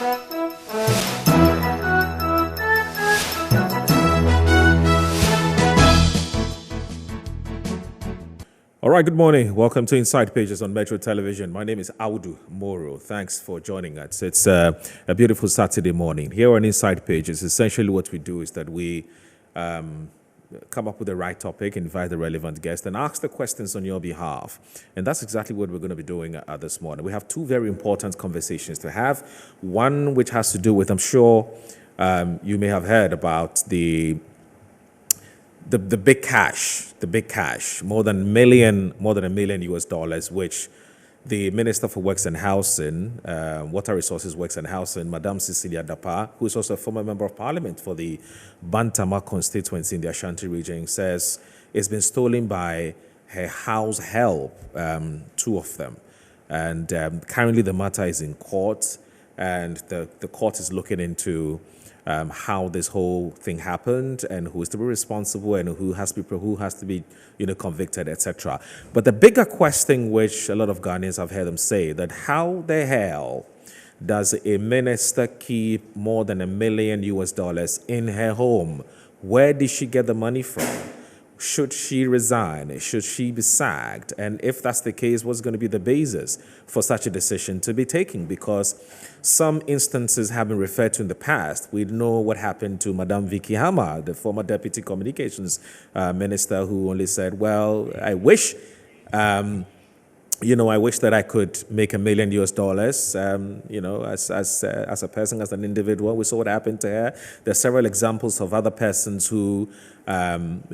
All right, good morning. Welcome to Inside Pages on Metro Television. My name is Audu Moro. Thanks for joining us. It's a beautiful Saturday morning. Here on Inside Pages, essentially what we do is that we come up with the right topic, invite the relevant guest, and ask the questions on your behalf. And that's exactly what we're going to be doing this morning. We have two very important conversations to have. One which has to do with, I'm sure you may have heard about the big cash, more than a million US dollars, which the Minister for Works and Housing, Water Resources, Works and Housing, Madam Cecilia Dapa, who is also a former member of Parliament for the Bantama constituency in the Ashanti region, says it's been stolen by her house help, two of them. And currently the matter is in court, and the court is looking into how this whole thing happened and who is to be responsible and who has to be convicted, etc. But the bigger question, which a lot of Ghanaians have heard them say, that how the hell does a minister keep more than $1 million US in her home? Where did she get the money from? Should she resign? Should she be sacked? And if that's the case, what's going to be the basis for such a decision to be taken? Because some instances have been referred to in the past. We know what happened to Madam Vicky Hammer, the former Deputy Communications Minister, who only said, well, I wish that I could make $1 million US, as a person, as an individual. We saw what happened to her. There are several examples of other persons who, said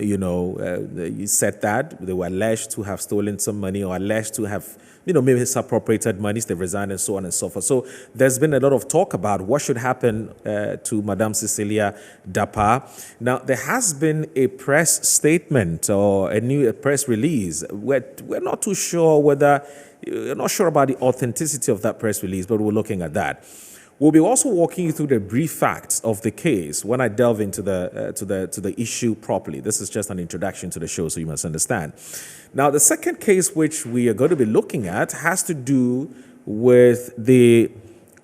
that they were alleged to have stolen some money or alleged to have, maybe misappropriated monies. They resigned and so on and so forth. So there's been a lot of talk about what should happen to Madam Cecilia Dapa. Now, there has been a press statement or a press release. We're not too sure we're not sure about the authenticity of that press release, but we're looking at that. We'll be also walking you through the brief facts of the case when I delve into the issue properly. This is just an introduction to the show, so you must understand. Now, the second case which we are going to be looking at has to do with the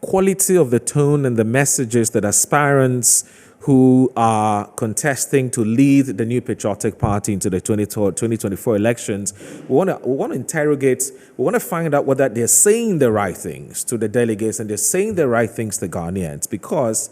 quality of the tone and the messages that aspirants who are contesting to lead the New Patriotic Party into the 2024 elections. We want to interrogate, we want to find out whether they're saying the right things to the delegates and they're saying the right things to Ghanaians, because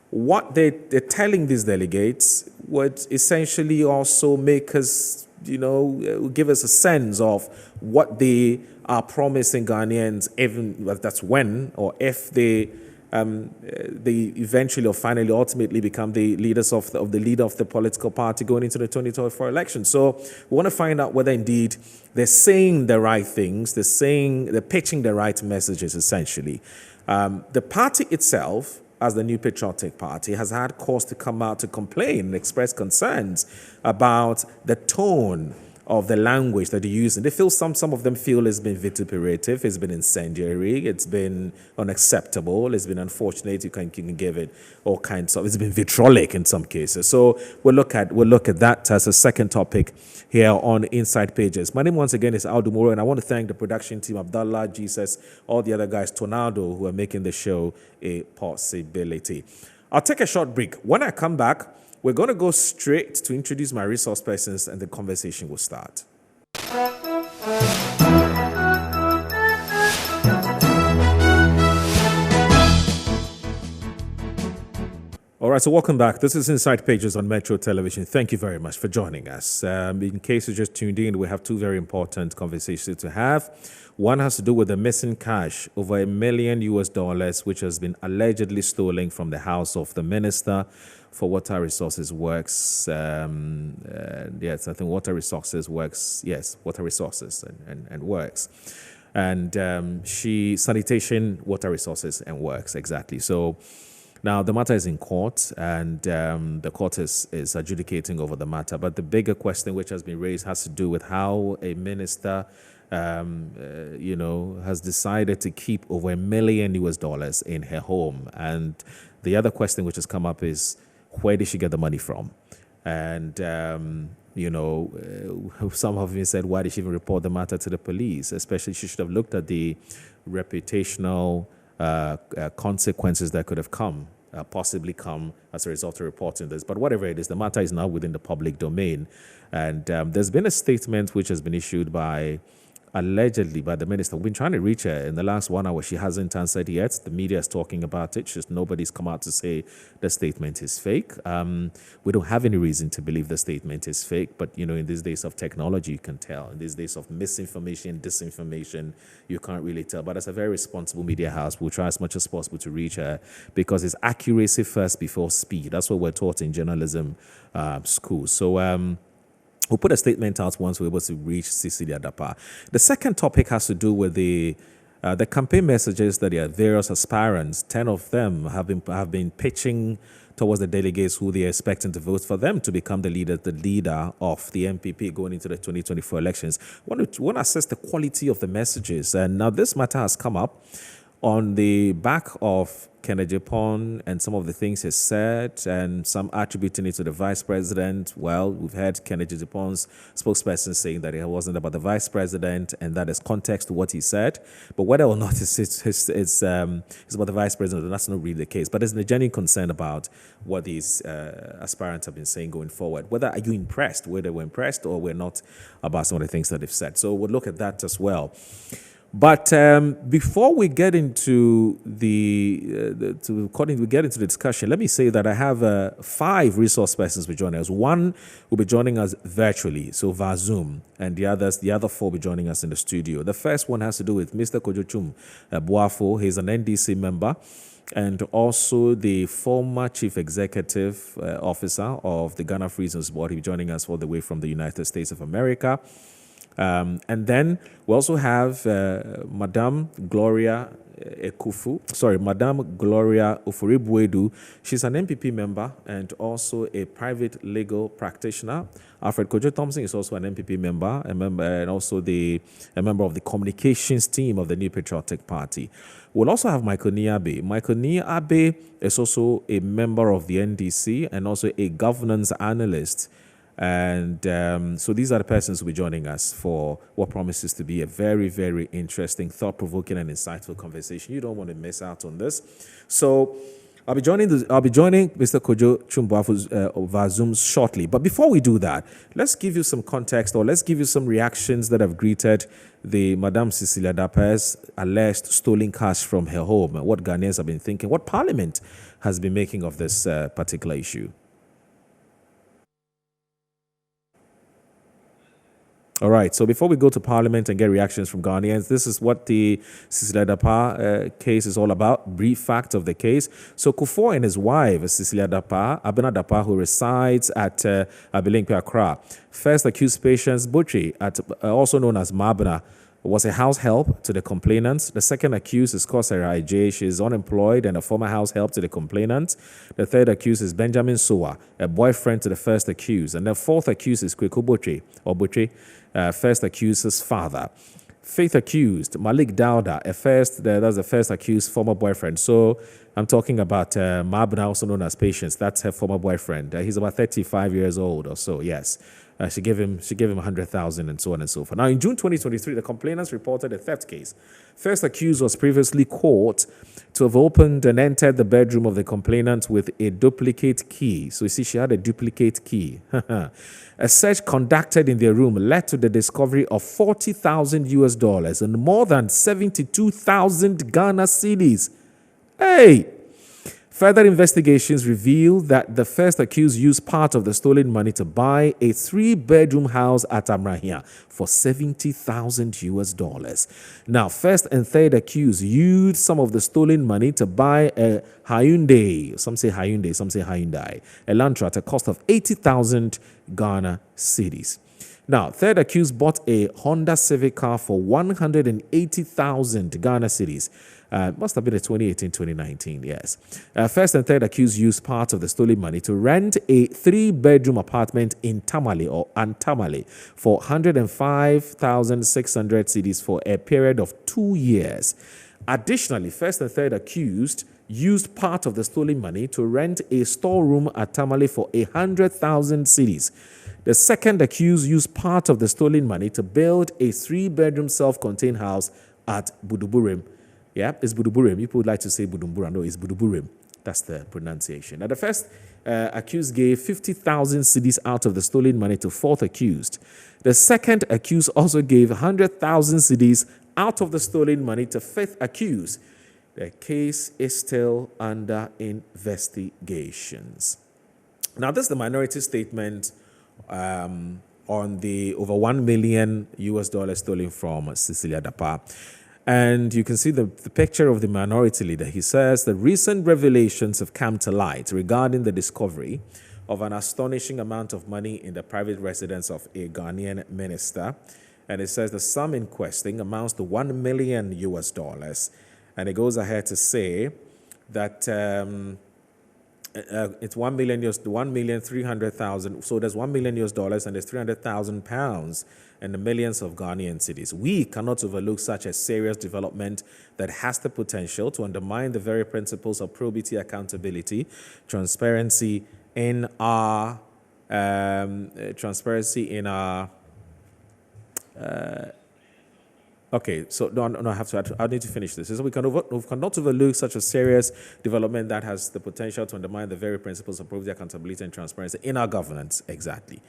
what they're telling these delegates would essentially also make us, give us a sense of what they are promising Ghanaians, even that's when or if they eventually or finally ultimately become the leaders of the leader of the political party going into the 2024 election. So we want to find out whether indeed they're saying the right things, they're pitching the right messages, essentially. The party itself, as the New Patriotic Party, has had cause to come out to complain and express concerns about the tone of the language that they use. And they feel some of them feel it's been vituperative, it's been incendiary, it's been unacceptable, it's been unfortunate. You can give it all kinds of, it's been vitriolic in some cases. So we'll look at that as a second topic here on Inside Pages. My name once again is Audu Moro, and I want to thank the production team, Abdallah, Jesus, all the other guys, Tornado, who are making the show a possibility. I'll take a short break. When I come back, we're going to go straight to introduce my resource persons, and the conversation will start. All right, so welcome back. This is Inside Pages on Metro Television. Thank you very much for joining us. In case you just tuned in, we have two very important conversations to have. One has to do with the missing cash, over $1 million US, which has been allegedly stolen from the house of the Minister for Water Resources Works. Yes, I think Water Resources Works. Yes, Water Resources and Works. And Sanitation, Water Resources and Works, exactly. So now the matter is in court, and the court is adjudicating over the matter. But the bigger question which has been raised has to do with how a minister has decided to keep over $1 million US in her home. And the other question which has come up is, where did she get the money from? And, some have even said, why did she even report the matter to the police? Especially, she should have looked at the reputational consequences that could have possibly come as a result of reporting this. But whatever it is, the matter is now within the public domain. And there's been a statement which has been issued allegedly by the minister. We've been trying to reach her in the last 1 hour. She hasn't answered yet. The media is talking about it. Just nobody's come out to say the statement is fake. We don't have any reason to believe the statement is fake. But, in these days of technology, you can tell. In these days of misinformation, disinformation, you can't really tell. But as a very responsible media house, we'll try as much as possible to reach her because it's accuracy first before speed. That's what we're taught in journalism school. So, we'll put a statement out once we're able to reach Cecilia Dapa. The second topic has to do with the campaign messages that the various aspirants, 10 of them, have been pitching towards the delegates who they're expecting to vote for them to become the leader of the MPP going into the 2024 elections. We want to assess the quality of the messages. And now this matter has come up on the back of Kennedy Pon and some of the things he said, and some attributing it to the vice president. Well, we've heard Kennedy Pon's spokesperson saying that it wasn't about the vice president, and that is context to what he said. But whether or not it's about the vice president, that's not really the case. But there's a genuine concern about what these aspirants have been saying going forward. Whether are you impressed, whether we're impressed or we're not about some of the things that they've said. So we'll look at that as well. But before we get into the discussion, let me say that I have 5 resource persons will be joining us. One will be joining us virtually, so via Zoom, and the other 4 will be joining us in the studio. The first one has to do with Mr. Kojochum Boafo. He's an NDC member and also the former chief executive officer of the Ghana Free Zones Board. He'll be joining us all the way from the United States of America. And then we also have Madame Gloria Ufuribuedu. She's an MPP member and also a private legal practitioner. Alfred Kojo Thompson is also an MPP member, and also a member of the communications team of the New Patriotic Party. We'll also have Michael Niabe. Michael Niabe is also a member of the NDC and also a governance analyst. And so these are the persons who will be joining us for what promises to be a very, very interesting, thought-provoking, and insightful conversation. You don't want to miss out on this. So I'll be joining Mr. Kojo Chumboafu via Zoom shortly. But before we do that, let's give you some context, or let's give you some reactions that have greeted the Madame Cecilia Dapa's alleged stolen cash from her home. What Ghanaians have been thinking, what Parliament has been making of this particular issue. All right, so before we go to Parliament and get reactions from Ghanaians, this is what the Cecilia Dapa case is all about. Brief fact of the case. So Kufuor and his wife, Cecilia Dapa, Abena Dapa, who resides at Abilinkwe, Accra. First accused patients, Butchie, also known as Mabna, was a house help to the complainants. The second accused is Kosera IJ. She is unemployed and a former house help to the complainant. The third accused is Benjamin Sowa, a boyfriend to the first accused. And the fourth accused is Kweku Butchie, first accused's father. Fifth accused, Malik Dauda, that's the first accused former boyfriend. So I'm talking about Mabna, also known as Patience. That's her former boyfriend. He's about 35 years old or so, yes. She gave him 100,000 and so on and so forth. Now, in June 2023, the complainants reported a theft case. First accused was previously caught to have opened and entered the bedroom of the complainant with a duplicate key. So you see, she had a duplicate key. A search conducted in their room led to the discovery of $40,000 and more than 72,000 Ghana cedis. Hey! Further investigations revealed that the first accused used part of the stolen money to buy a 3-bedroom house at Amrahia for $70,000. Now, first and third accused used some of the stolen money to buy a Hyundai, some say Hyundai, some say Hyundai, Elantra at a cost of 80,000 Ghana cedis. Now, third accused bought a Honda Civic car for 180,000 Ghana cedis. Must have been a 2018-2019, yes. First and third accused used part of the stolen money to rent a 3-bedroom apartment in Tamale or Antamale for 105,600 cedis for a period of 2 years. Additionally, first and third accused used part of the stolen money to rent a storeroom at Tamale for 100,000 cedis. The second accused used part of the stolen money to build a 3-bedroom self-contained house at Buduburim Yeah, it's Buduburim. People would like to say Budumbura. No, it's Buduburim. That's the pronunciation. Now, the first accused gave 50,000 cedis out of the stolen money to fourth accused. The second accused also gave 100,000 cedis out of the stolen money to fifth accused. The case is still under investigations. Now, this is the minority statement on the over $1 million stolen from Cecilia Dapa. And you can see the picture of the minority leader. He says the recent revelations have come to light regarding the discovery of an astonishing amount of money in the private residence of a Ghanaian minister. And it says the sum in question amounts to $1 million. And it goes ahead to say that it's $1,300,000. So there's $1 million and there's 300,000 pounds and the millions of Ghanaian cedis. We cannot overlook such a serious development that has the potential to undermine the very principles of probity, accountability, transparency in our Okay, so no, I need to finish this. So we cannot overlook such a serious development that has the potential to undermine the very principles of probity, accountability, and transparency in our governance. Exactly.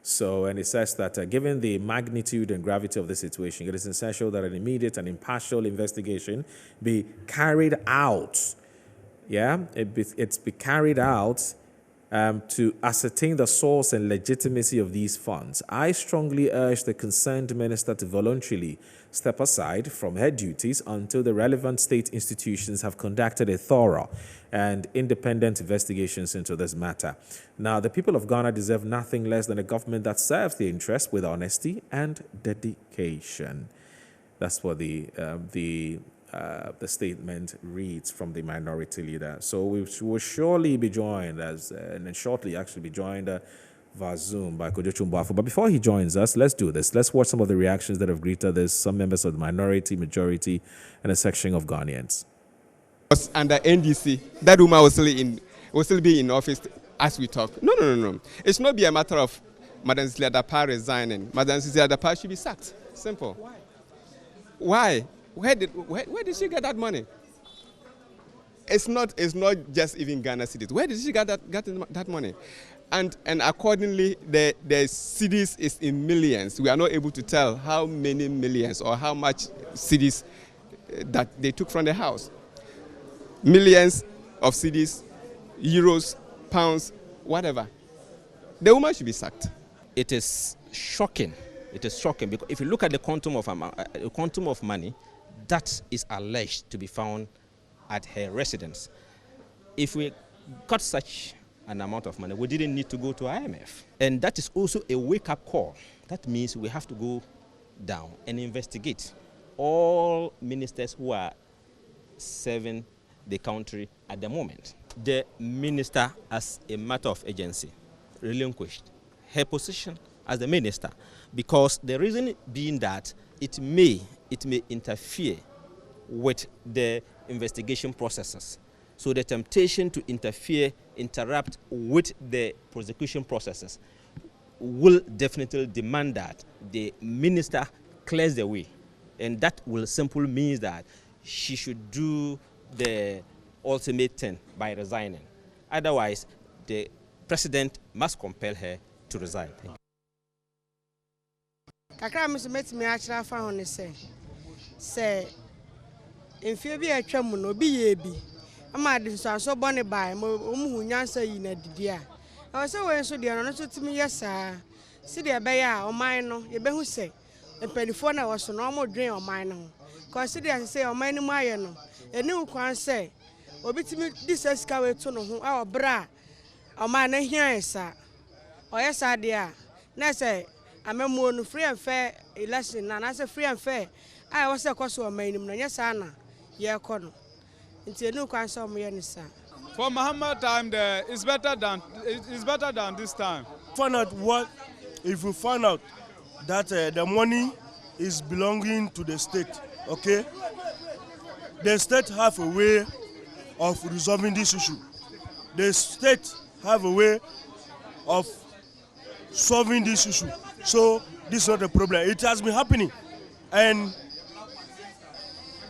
So, and it says that given the magnitude and gravity of the situation, it is essential that an immediate and impartial investigation be carried out. Yeah, it's be carried out to ascertain the source and legitimacy of these funds. I strongly urge the concerned minister to voluntarily step aside from her duties until the relevant state institutions have conducted a thorough and independent investigations into this matter. Now, the people of Ghana deserve nothing less than a government that serves their interests with honesty and dedication. That's what the statement reads from the minority leader. So we will surely be joined and then shortly actually be joined via Zoom by Kojo Chumbafu. But before he joins us, let's do this. Let's watch some of the reactions that have greeted this, some members of the minority, majority, and a section of Ghanaians. Under NDC, that woman will still be in office as we talk. No. It's not be a matter of Madam Cecilia Dapa resigning. Madam Cecilia Dapa should be sacked. Simple. Why? Where did she get that money? It's not just even Ghana cedis. Where did she get that money? And accordingly, the cedis is in millions. We are not able to tell how many millions or how much cedis that they took from the house. Millions of cedis, euros, pounds, whatever. The woman should be sacked. It is shocking. It is shocking because if you look at the quantum of money that is alleged to be found at her residence, if we got such an amount of money, we didn't need to go to IMF. And that is also a wake-up call. That means we have to go down and investigate all ministers who are serving the country at the moment. The minister, as a matter of agency, relinquished her position as the minister because the reason being that it may interfere with the investigation processes. So the temptation to interrupt with the prosecution processes will definitely demand that the minister clears the way. And that will simply mean that she should do the ultimate thing by resigning. Otherwise, the president must compel her to resign. Kakra Mr. me achira fa hon say mfie bi atwa mu no bi ye bi ama de so bone bai mo hu nyansa yi na didi a o se we so de no so timi yesa si de be ya oman no ye be hu se empanifo na wo so no mo dwen oman no ko si de say oman ni mu aye no eni ukwan say obi timi diseska we to no ho a obra oman na hia esa o yesa de a na say amemo no free and fair election na say free and fair I was a cost of my name, yes, Anna, yeah, corner. Until no cancer, for Muhammad time, it's better than this time. Find out what if we find out that the money is belonging to the state, okay? The state have a way of resolving this issue. The state have a way of solving this issue. So this is not a problem. It has been happening, and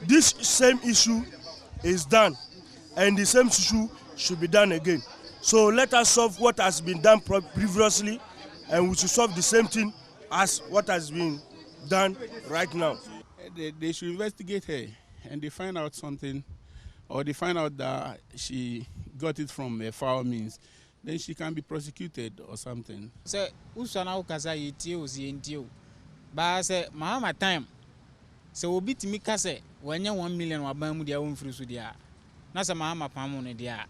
this same issue is done, and the same issue should be done again. So let us solve what has been done previously, and we should solve the same thing as what has been done right now. They should investigate her, and they find out something, or they find out that she got it from a foul means, then she can be prosecuted or something. So, usana ukaza yitio zientio. Ba se mahama time. So obi timi kase wanya 1 million waban mu dia wonfiri so dia. Na se mahama pamu ne dia.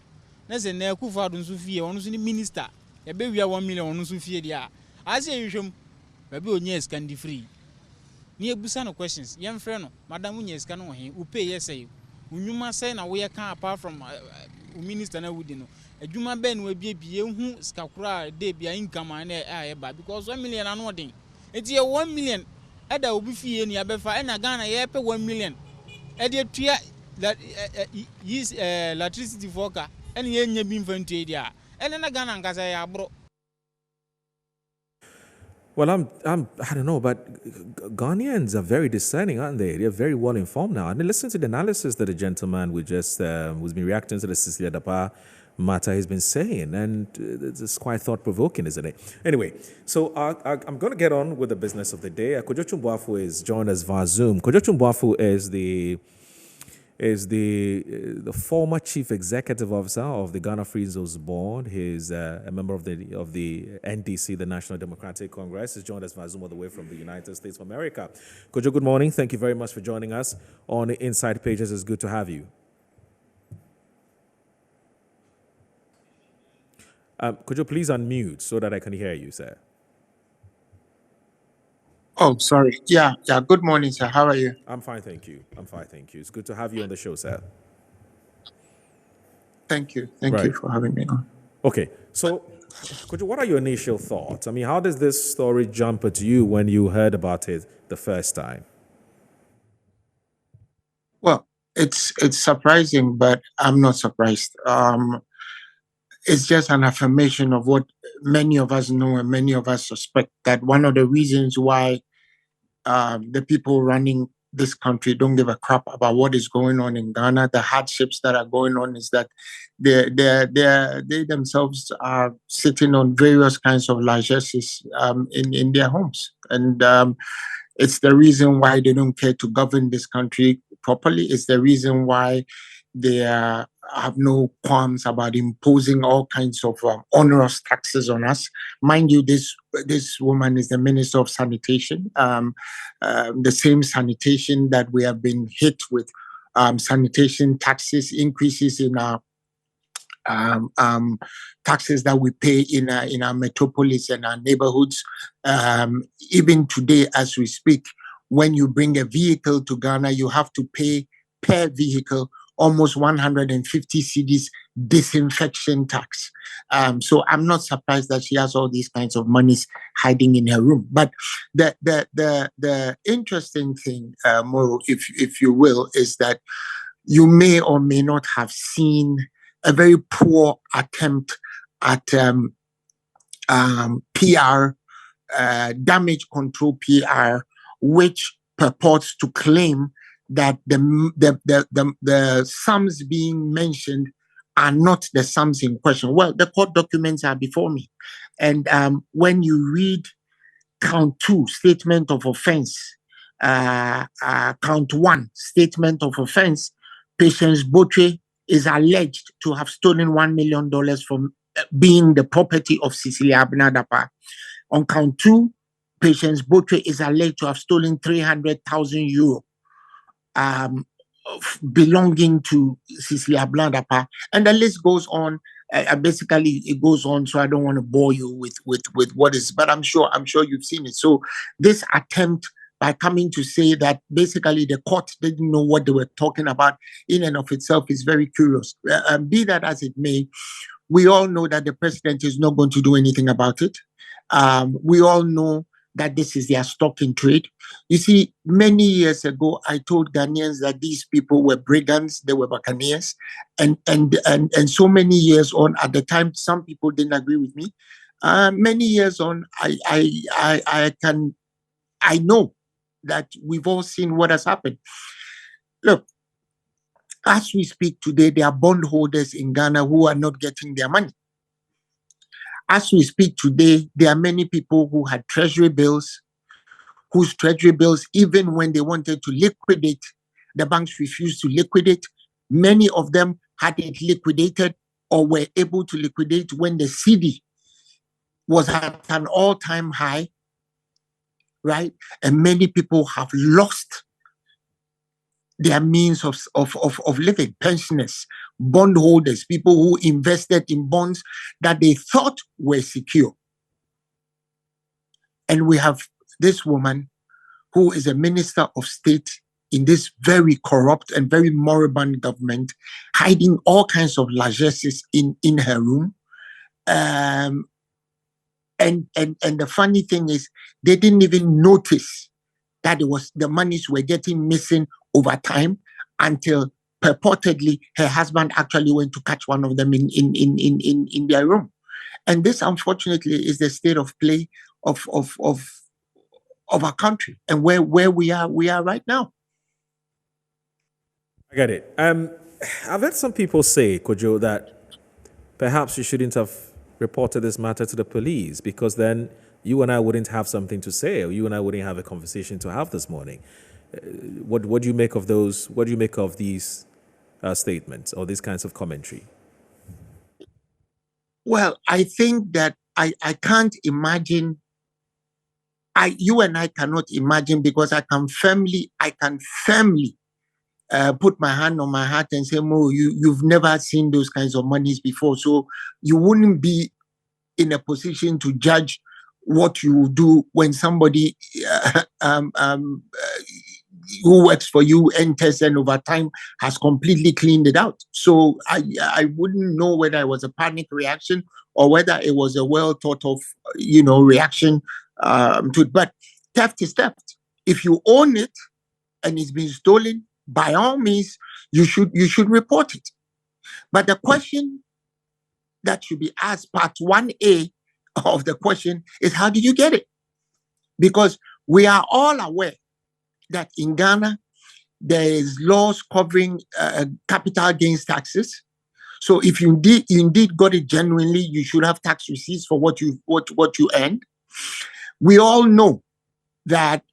Na se na Akufo Addo nso fie onu so ni minister. E be wia 1 million onu so fie dia. Ase yihwem. Ba bi onye skandi free. Ni ebusa no questions. Yem frɛ no, madam unye ska no he, u pay yesay. Unyuma say na we kan apart from minister na wudi no. Adwuma ben we bie hu skakura de bia income na e ba because 1 million anu odin. Enti 1 million ada obi fie ni abefa e na Ghana ye pe 1 million. E de tua use electricity foka ene ye nya bi mfantu dia. Ene na Ghana nkasa ya abro. Well, I don't know, but Ghanaians are very discerning, aren't they? They're very well informed now. And listen to the analysis that the gentleman who's been reacting to the Cecilia Dapa matter has been saying, and it's quite thought-provoking, isn't it? Anyway, so I'm going to get on with the business of the day. Kojo Mboafo is joined us via Zoom. Kojo Mboafo is the former chief executive officer of the Ghana Free Zones Board. He's a member of the NDC, the National Democratic Congress. He's joined us via Zoom all the way from the United States of America. Kojo, good morning. Thank you very much for joining us on the Inside Pages. It's good to have you. Could you please unmute so that I can hear you, sir? Oh, sorry. Yeah. Good morning, sir. How are you? I'm fine, thank you. It's good to have you on the show, sir. Thank you. Thank you for having me on. Okay. So, what are your initial thoughts? I mean, how does this story jump at you when you heard about it the first time? Well, it's surprising, but I'm not surprised. It's just an affirmation of what many of us know and many of us suspect, that one of the reasons why the people running this country don't give a crap about what is going on in Ghana, the hardships that are going on, is that they themselves are sitting on various kinds of largesses in their homes. And it's the reason why they don't care to govern this country properly. It's the reason why they have no qualms about imposing all kinds of onerous taxes on us. Mind you, this woman is the Minister of Sanitation, the same sanitation that we have been hit with sanitation taxes, increases in our taxes that we pay in our metropolis and our neighborhoods. Even today, as we speak, when you bring a vehicle to Ghana, you have to pay per vehicle almost 150 cedis disinfection tax. So I'm not surprised that she has all these kinds of monies hiding in her room. But the interesting thing, Moro, if you will, is that you may or may not have seen a very poor attempt at PR, damage control PR, which purports to claim that the sums being mentioned are not the sums in question. Well, the court documents are before me. And when you read count 2, statement of offense, count 1, statement of offense, Patience Botwe is alleged to have stolen $1 million from being the property of Cecilia Abnadapa. On count 2, Patience Botwe is alleged to have stolen 300,000 euro belonging to Cecilia Blandapa, and the list goes on. Basically, it goes on. So I don't want to bore you with what is, but I'm sure you've seen it. So this attempt by coming to say that basically the court didn't know what they were talking about in and of itself is very curious. Be that as it may, we all know that the president is not going to do anything about it. We all know that this is their stock in trade. You see, many years ago, I told Ghanaians that these people were brigands, they were buccaneers, and so many years on, at the time, some people didn't agree with me. Many years on, I know that we've all seen what has happened. Look, as we speak today, there are bondholders in Ghana who are not getting their money. As we speak today, there are many people who had treasury bills, whose treasury bills, even when they wanted to liquidate, the banks refused to liquidate. Many of them had it liquidated or were able to liquidate when the CD was at an all-time high, right? And many people have lost their means of living. Pensioners, bondholders, people who invested in bonds that they thought were secure. And we have this woman who is a minister of state in this very corrupt and very moribund government, hiding all kinds of largesses in her room. And the funny thing is, they didn't even notice that it was the monies were getting missing over time until purportedly her husband actually went to catch one of them in their room. And this, unfortunately, is the state of play of our country and where we are right now. I get it. I've heard some people say, Kojo, that perhaps you shouldn't have reported this matter to the police because then you and I wouldn't have something to say, or you and I wouldn't have a conversation to have this morning. What do you make of those? What do you make of these statements or these kinds of commentary? Well, I think that I can't imagine. You and I cannot imagine, because I can firmly put my hand on my heart and say, Mo, you've never seen those kinds of monies before, so you wouldn't be in a position to judge what you do when somebody who works for you enters and over time has completely cleaned it out. So I wouldn't know whether it was a panic reaction or whether it was a well thought of reaction to it. But theft is theft. If you own it and it's been stolen, by all means you should report it. But the question that should be asked, part 1A of the question, is how did you get it? Because we are all aware that in Ghana there is laws covering capital gains taxes. So if you indeed got it genuinely, you should have tax receipts for what you earned. We all know that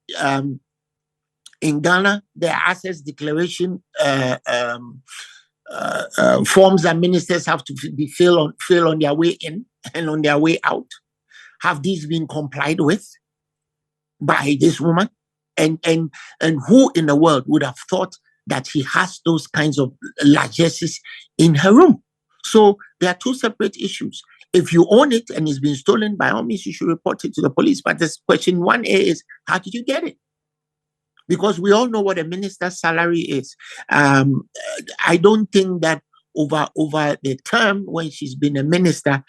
in Ghana there are assets declaration forms that ministers have to be fill on their way in and on their way out. Have these been complied with by this woman? And who in the world would have thought that she has those kinds of largesses in her room? So there are two separate issues. If you own it and it's been stolen, by all means you should report it to the police. But this question 1A is, how did you get it? Because we all know what a minister's salary is. I don't think that over the term when she's been a minister,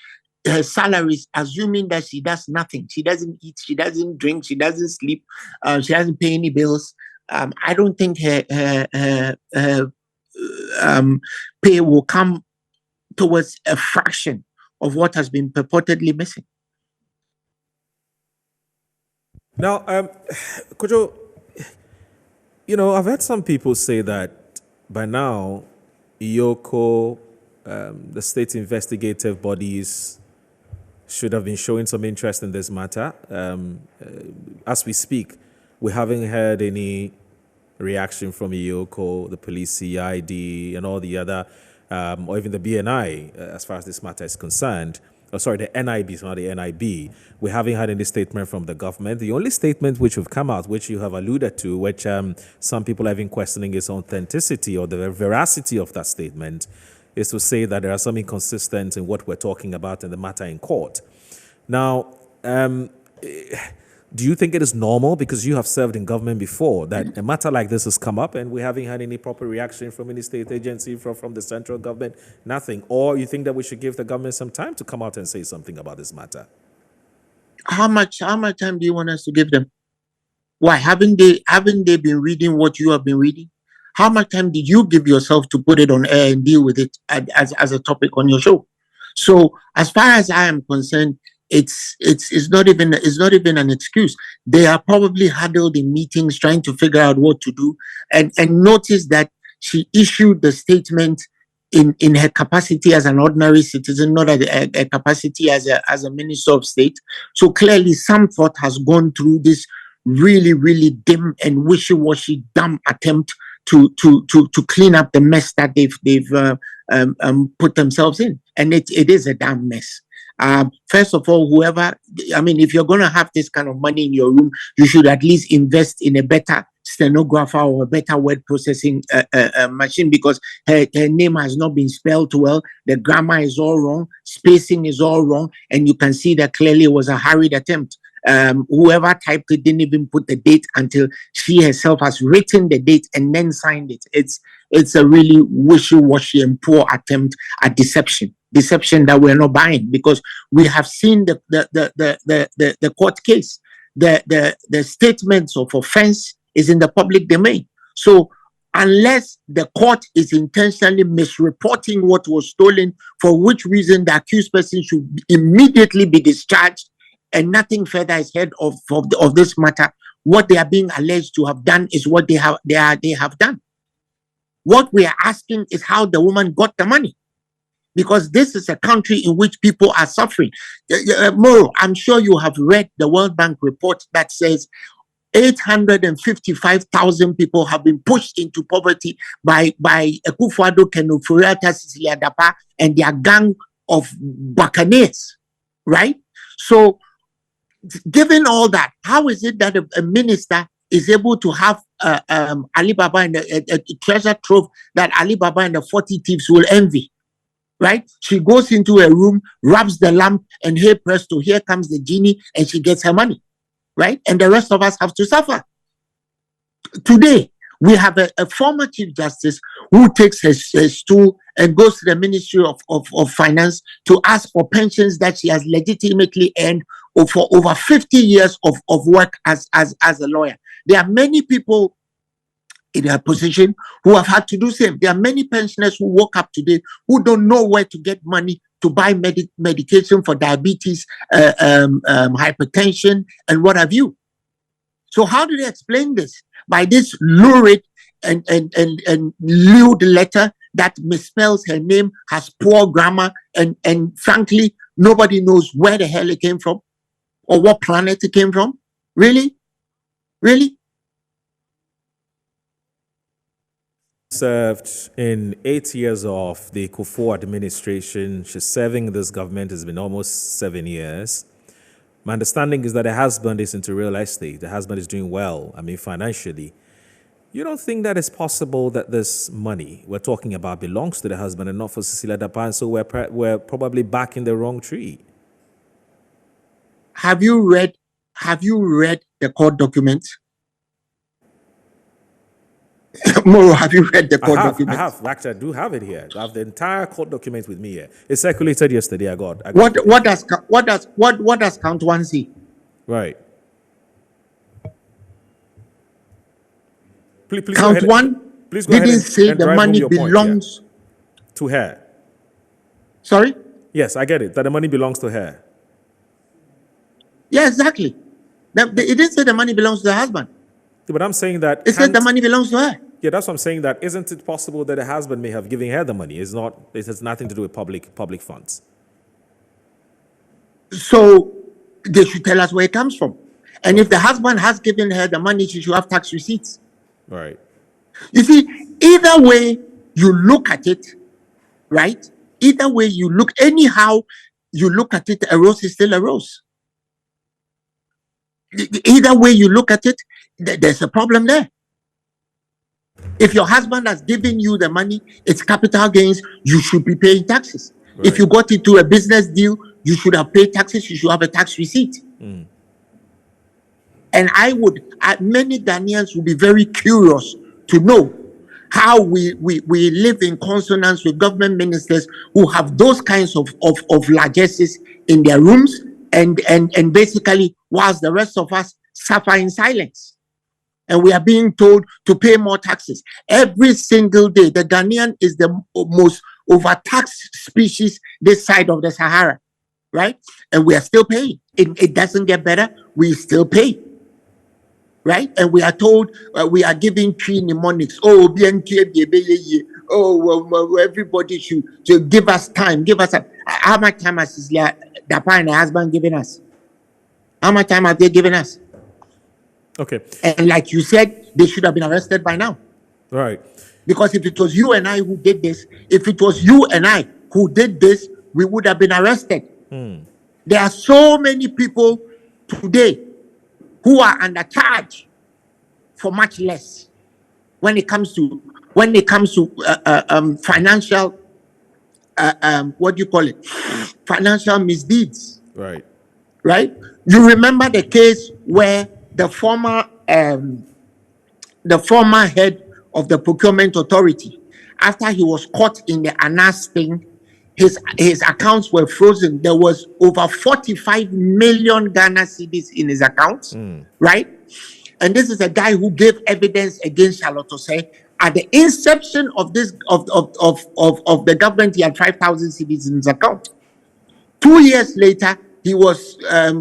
her salary is assuming that she does nothing. She doesn't eat, she doesn't drink, she doesn't sleep, she doesn't pay any bills. I don't think her pay will come towards a fraction of what has been purportedly missing. Now, Kojo, I've heard some people say that by now, IOCO, the state investigative bodies should have been showing some interest in this matter. As we speak, we haven't heard any reaction from IOCO, the police CID, and all the other, or even the BNI, as far as this matter is concerned. Oh, sorry, the NIB, it's not the NIB. We haven't had any statement from the government. The only statement which have come out, which you have alluded to, which some people have been questioning its authenticity or the veracity of that statement, is to say that there are some inconsistencies in what we're talking about in the matter in court. Now, do you think it is normal, because you have served in government before, that a matter like this has come up and we haven't had any proper reaction from any state agency, from the central government, nothing? Or you think that we should give the government some time to come out and say something about this matter? How much time do you want us to give them? Why haven't they been reading what you have been reading? How much time did you give yourself to put it on air and deal with it as a topic on your show? So as far as I am concerned, it's not even an excuse. They are probably huddled in meetings trying to figure out what to do. And notice that she issued the statement in her capacity as an ordinary citizen, not a capacity as a minister of state. So clearly some thought has gone through this really, really dim and wishy-washy dumb attempt to clean up the mess that they've put themselves in. And it is a damn mess. First of all, if you're going to have this kind of money in your room, you should at least invest in a better stenographer or a better word processing machine, because her name has not been spelled well. The grammar is all wrong. Spacing is all wrong. And you can see that clearly it was a hurried attempt. Whoever typed it didn't even put the date until she herself has written the date and then signed it. It's a really wishy-washy and poor attempt at deception that we're not buying, because we have seen the court case. The statements of offense is in the public domain. So unless the court is intentionally misreporting what was stolen, for which reason the accused person should immediately be discharged and nothing further is heard of this matter, what they are being alleged to have done is what they have done. What we are asking is how the woman got the money, because this is a country in which people are suffering. Moro, I'm sure you have read the World Bank report that says 855,000 people have been pushed into poverty by Akufo-Addo, Kenufuriata, Cecilia Dapa, and their gang of buccaneers, right? So, given all that, how is it that a minister is able to have Alibaba and a treasure trove that Alibaba and the 40 thieves will envy? Right? She goes into a room, rubs the lamp, and hey presto, here comes the genie, and she gets her money. Right? And the rest of us have to suffer. Today, we have a former Chief Justice who takes his stool and goes to the Ministry of Finance to ask for pensions that she has legitimately earned for over 50 years of work as a lawyer. There are many people in her position who have had to do the same. There are many pensioners who woke up today who don't know where to get money to buy medication for diabetes, hypertension, and what have you. So how do they explain this? By this lurid and lewd letter that misspells her name, has poor grammar, and frankly, nobody knows where the hell it came from or what planet it came from. Really? Really? Served in 8 years of the Kufuor administration. She's serving this government. It's been almost 7 years. My understanding is that her husband is into real estate. The husband is doing well, financially. You don't think that it's possible that this money we're talking about belongs to the husband and not for Cecilia Dapa, and so we're probably back in the wrong tree? Have you read the court documents? Moro, have you read the court documents? I have. Actually, I do have it here. I have the entire court document with me here. It circulated yesterday. I got what does count one say? Right. Please count one. Please go didn't say the money belongs to her. Sorry? Yes, I get it. That the money belongs to her. Yeah, exactly. It didn't say the money belongs to the husband. Yeah, but I'm saying that it said the money belongs to her. Yeah, that's what I'm saying. That isn't it possible that the husband may have given her the money? It's not. It has nothing to do with public funds. So they should tell us where it comes from. And if the husband has given her the money, she should have tax receipts. Right. You see, either way you look at it, right? Either way you look, anyhow you look at it, a rose is still a rose. Either way you look at it, there's a problem there. If your husband has given you the money, it's capital gains, you should be paying taxes. Right. If you got into a business deal, you should have paid taxes, you should have a tax receipt. Mm. And many Ghanaians will be very curious to know how we live in consonance with government ministers who have those kinds of largesses in their rooms and basically whilst the rest of us suffer in silence. And we are being told to pay more taxes. Every single day, the Ghanaian is the most overtaxed species this side of the Sahara. right? And we are still paying. It doesn't get better. We still pay, right? And we are told we are giving tree mnemonics. Oh, everybody should give us time. Give us how much time has Cecilia Dapa and her husband given us? How much time have they given us? Okay. And like you said, they should have been arrested by now. Right. Because if it was you and I who did this, we would have been arrested. There are so many people today who are under charge for much less when it comes to financial financial misdeeds. Right. You remember the case where the former head of the procurement authority, after he was caught in the Anas thing, his accounts were frozen. There was over 45 million Ghana cedis in his accounts, right? And this is a guy who gave evidence against Charlotte Osei. At the inception of this of the government, he had 5,000 cedis in his account. 2 years later, he was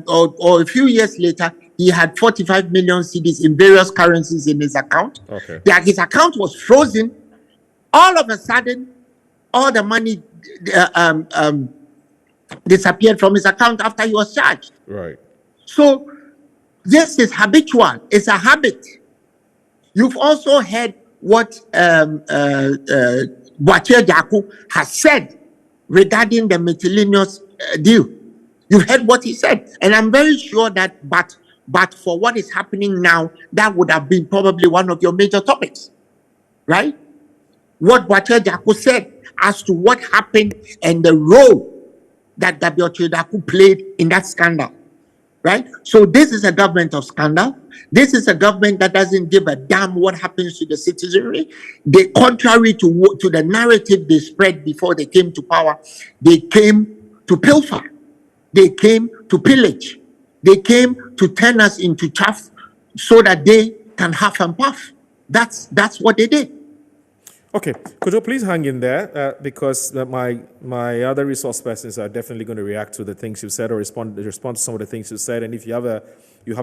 or a few years later, he had 45 million cedis in various currencies in his account. Okay. His account was frozen. All of a sudden, all the money disappeared from his account after he was charged. Right. So this is habitual. It's a habit. You've also heard what Boakye Jaku has said regarding the miscellaneous deal. You've heard what he said, and I'm very sure that but for what is happening now, that would have been probably one of your major topics, right? What Boakye Jaku said as to what happened and the role that Boakye Jaku played in that scandal, right? So this is a government of scandal. This is a government that doesn't give a damn what happens to the citizenry. They, contrary to the narrative they spread before they came to power, they came to pilfer. They came to pillage. They came to turn us into chaff so that they can huff and puff. That's what they did. Okay, could you please hang in there because my other resource persons are definitely going to react to the things you said or respond to some of the things you said. And if you have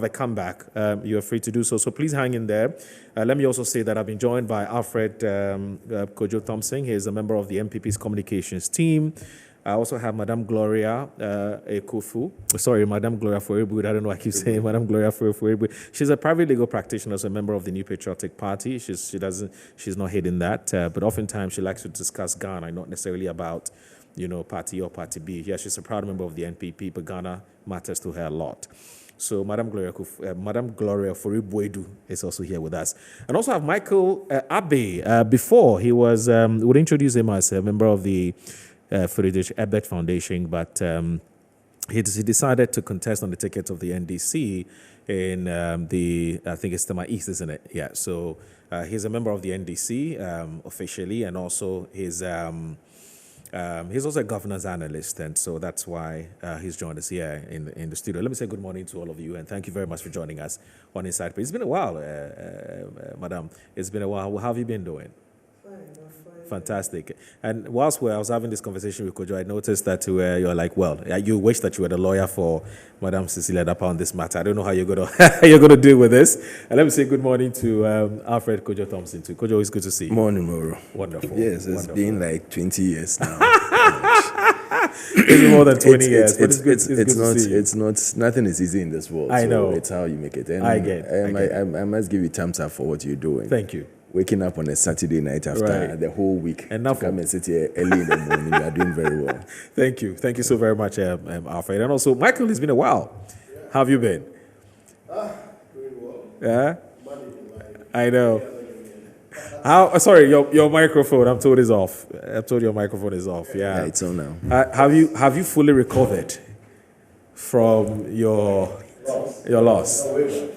a comeback, you are free to do so. So please hang in there. Let me also say that I've been joined by Alfred Kojo Thompson. He is a member of the MPP's communications team. I also have Madame Gloria Ekofu. Sorry, Madame Gloria Forebu. I don't know why I keep saying Madame Gloria Forebu. She's a private legal practitioner, so a member of the New Patriotic Party. She's not hidden that, but oftentimes she likes to discuss Ghana, not necessarily about, party or party B. Yeah, she's a proud member of the NPP, but Ghana matters to her a lot. So Madame Gloria Forebu is also here with us. And also have Michael Abe. Before he was, would introduce him as a member of the Friedrich Ebert Foundation, but he decided to contest on the ticket of the NDC in I think it's Tema East, isn't it? Yeah, so he's a member of the NDC officially, and also he's also a governance analyst, and so that's why he's joined us here in the studio. Let me say good morning to all of you, and thank you very much for joining us on Inside Page. It's been a while, Madam. It's been a while. How have you been doing? Fantastic. And whilst I was having this conversation with Kojo, I noticed that you're like, well, you wish that you were the lawyer for Madame Cecilia Dapa on this matter. I don't know how you're gonna deal with this. And let me say good morning to Alfred Kojo Thompson too. Kojo, it's good to see you. Morning, Moro. Wonderful. Yes, it's been like 20 years now. It's been more than 20 years. But it's good to see you. It's not. Nothing is easy in this world. I know. It's how you make it. And I must give you thumbs up for what you're doing. Thank you. Waking up on a Saturday night after the whole week to come and sit here early in the morning. You are doing very well. Thank you. Thank you so very much, Alfred. And also, Michael, it's been a while. How have you been? Doing well. Yeah? I know. Sorry, your microphone, I'm told, is off. I'm told your microphone is off. Yeah, it's on now. Have you fully recovered from your loss?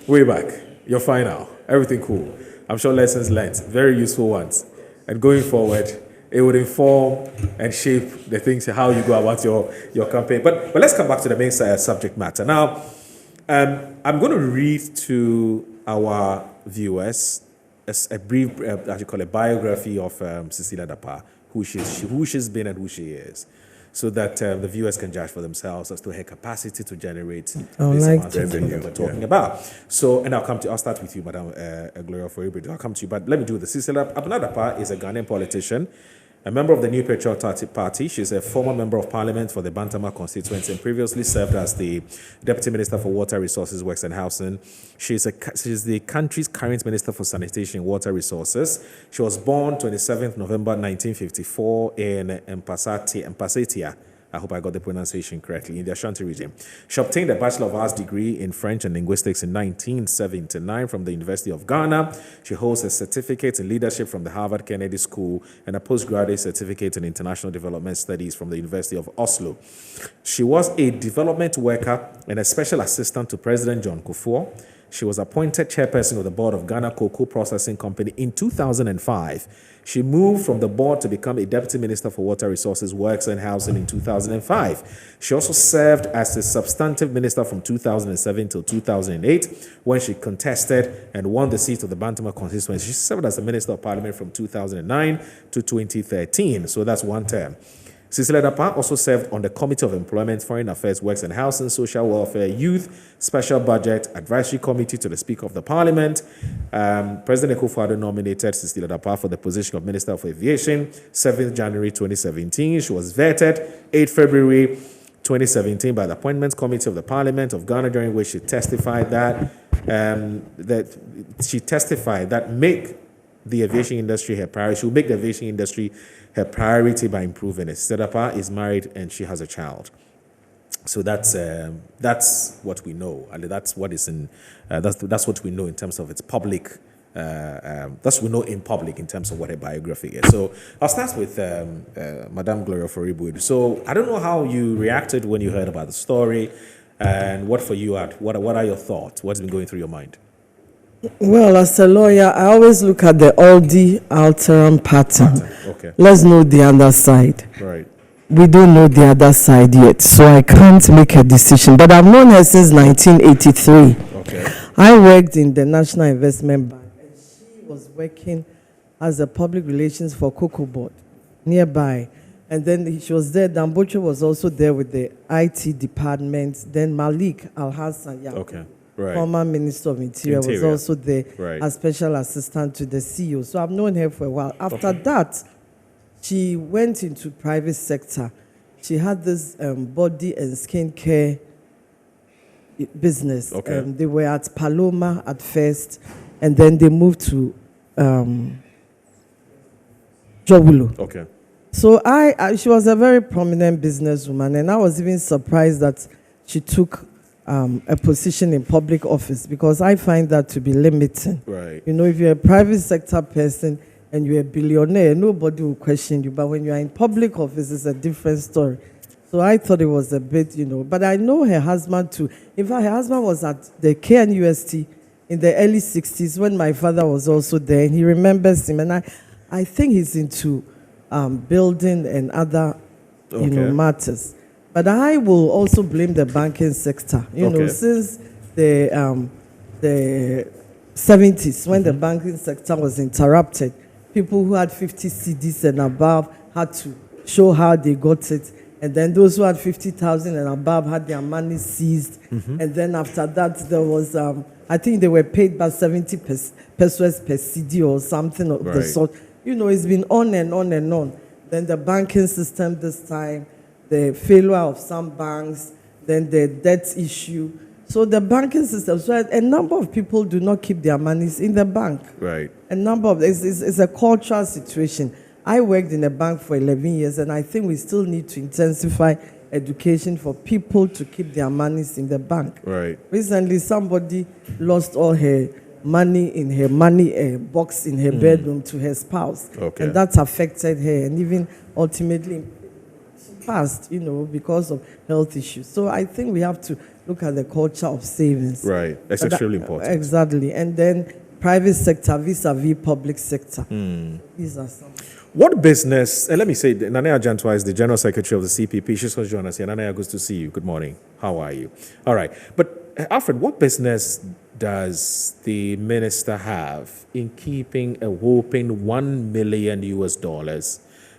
Way back. You're fine now. Everything cool. I'm sure lessons learned, very useful ones. And going forward, it would inform and shape the things, how you go about your campaign. But let's come back to the main subject matter. Now, I'm going to read to our viewers a brief, as you call it, biography of Cecilia Dapa, who she's been and who she is. so that the viewers can judge for themselves as to her capacity to generate this like amount of revenue that we're talking about. So, and I'll start with you, Madam Gloria Foribri. I'll come to you, but let me do this. Cecilia Abunadapa is a Ghanaian politician, a member of the New Patriotic Party. She's a former member of parliament for the Bantama constituency and previously served as the Deputy Minister for Water Resources, Works and Housing. She's the country's current Minister for Sanitation and Water Resources. She was born 27th November 1954 in Mpasetia. I hope I got the pronunciation correctly, in the Ashanti region. She obtained a Bachelor of Arts degree in French and Linguistics in 1979 from the University of Ghana. She holds a certificate in leadership from the Harvard Kennedy School and a postgraduate certificate in international development studies from the University of Oslo. She was a development worker and a special assistant to President John Kufuor. She was appointed chairperson of the board of Ghana Cocoa Processing Company in 2005. She moved from the board to become a deputy minister for water resources, works and housing in 2005. She also served as a substantive minister from 2007 till 2008 when she contested and won the seat of the Bantama constituency. She served as a minister of parliament from 2009 to 2013. So that's one term. Cecilia Dapa also served on the Committee of Employment, Foreign Affairs, Works and Housing, Social Welfare, Youth, Special Budget, Advisory Committee to the Speaker of the Parliament. President Akufo-Addo nominated Cecilia Dapa for the position of Minister of Aviation, 7th January 2017. She was vetted 8 February 2017 by the Appointments Committee of the Parliament of Ghana, during which she testified that make the aviation industry her priority. She will make the aviation industry her priority by improving it. Sedapa is married and she has a child. So that's what we know, and that's what is in that's what we know in terms of its public. That's what we know in public in terms of what her biography is. So I'll start with Madame Gloria Foribri. So I don't know how you reacted when you heard about the story, and what for you what are your thoughts? What's been going through your mind? Well, as a lawyer, I always look at the Aldi alterum pattern. Okay. Let's know the other side. Right. We don't know the other side yet, so I can't make a decision. But I've known her since 1983. Okay. I worked in the National Investment Bank, and she was working as a public relations for Cocoa Board nearby. And then she was there. Dambocho was also there with the IT department. Then Malik Al-Hassan, okay. Right. Former Minister of Interior, was also there as special assistant to the CEO. So I've known her for a while. After that, she went into private sector. She had this body and skin care business. Okay. They were at Paloma at first, and then they moved to Jowulu. Okay. So she was a very prominent businesswoman, and I was even surprised that she took a position in public office, because I find that to be limiting. Right. You know, if you're a private sector person and you're a billionaire, nobody will question you. But when you're in public office, it's a different story. So I thought it was a bit, but I know her husband too. In fact, her husband was at the KNUST in the early 60s when my father was also there, and he remembers him. And I think he's into building and other, matters. But I will also blame the banking sector. You know, since the 70s, when the banking sector was interrupted, people who had 50 CDs and above had to show how they got it. And then those who had 50,000 and above had their money seized. And then after that, there was, I think they were paid by 70 pesos per CD or something of the sort. You know, it's been on and on and on. Then the banking system this time, the failure of some banks, then the debt issue. So the banking system, so a number of people do not keep their monies in the bank. Right. A number of, it's a cultural situation. I worked in a bank for 11 years, and I think we still need to intensify education for people to keep their monies in the bank. Right. Recently, somebody lost all her money in her money box in her bedroom to her spouse. Okay. And that affected her, and even ultimately she passed, because of health issues. So I think we have to look at the culture of savings. Right. That's extremely important. Exactly. And then private sector vis-a-vis public sector. These are some. What business, and let me say, Nanaya Jantwa is the General Secretary of the CPP. She's going to join us here. Nanaya, good to see you. Good morning. How are you? All right. But Alfred, what business does the minister have in keeping a whopping $1 million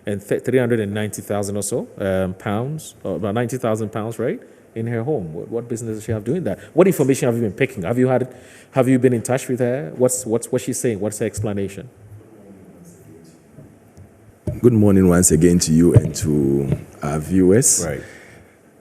and 390,000 or so pounds, or about 90,000 pounds, right, in her home. What business does she have doing that? What information have you been picking? Have you been in touch with her? What's she saying? What's her explanation? Good morning once again to you and to our viewers. Right.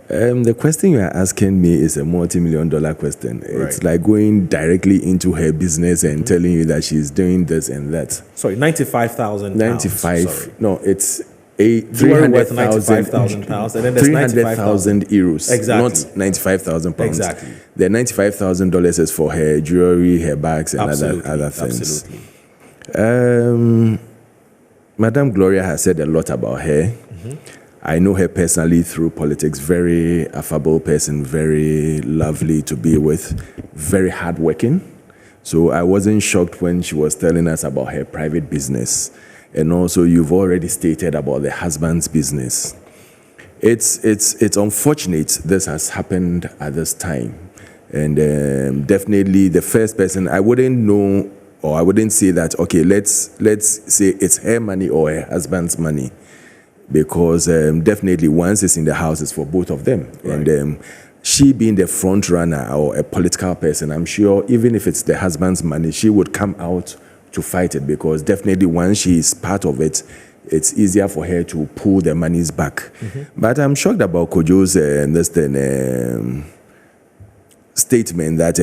The question you are asking me is a multi-million-dollar question. It's like going directly into her business and telling you that she's doing this and that. Sorry, 95,000 95. No, it's 395,000 pounds, and then there's 300,000 euros. Exactly. Not 95,000 pounds. Exactly. The $95,000 is for her jewelry, her bags, and other things. Absolutely. Madam Gloria has said a lot about her. I know her personally through politics. Very affable person, very lovely to be with, very hardworking. So I wasn't shocked when she was telling us about her private business. And also you've already stated about the husband's business. It's unfortunate this has happened at this time. And definitely the first person, I wouldn't know, or I wouldn't say that, okay, let's say it's her money or her husband's money. Because definitely once it's in the house, it's for both of them. Right. And she being the front runner or a political person, I'm sure even if it's the husband's money, she would come out to fight it, because definitely once she is part of it, it's easier for her to pull the monies back. But I'm shocked about Kojo's statement that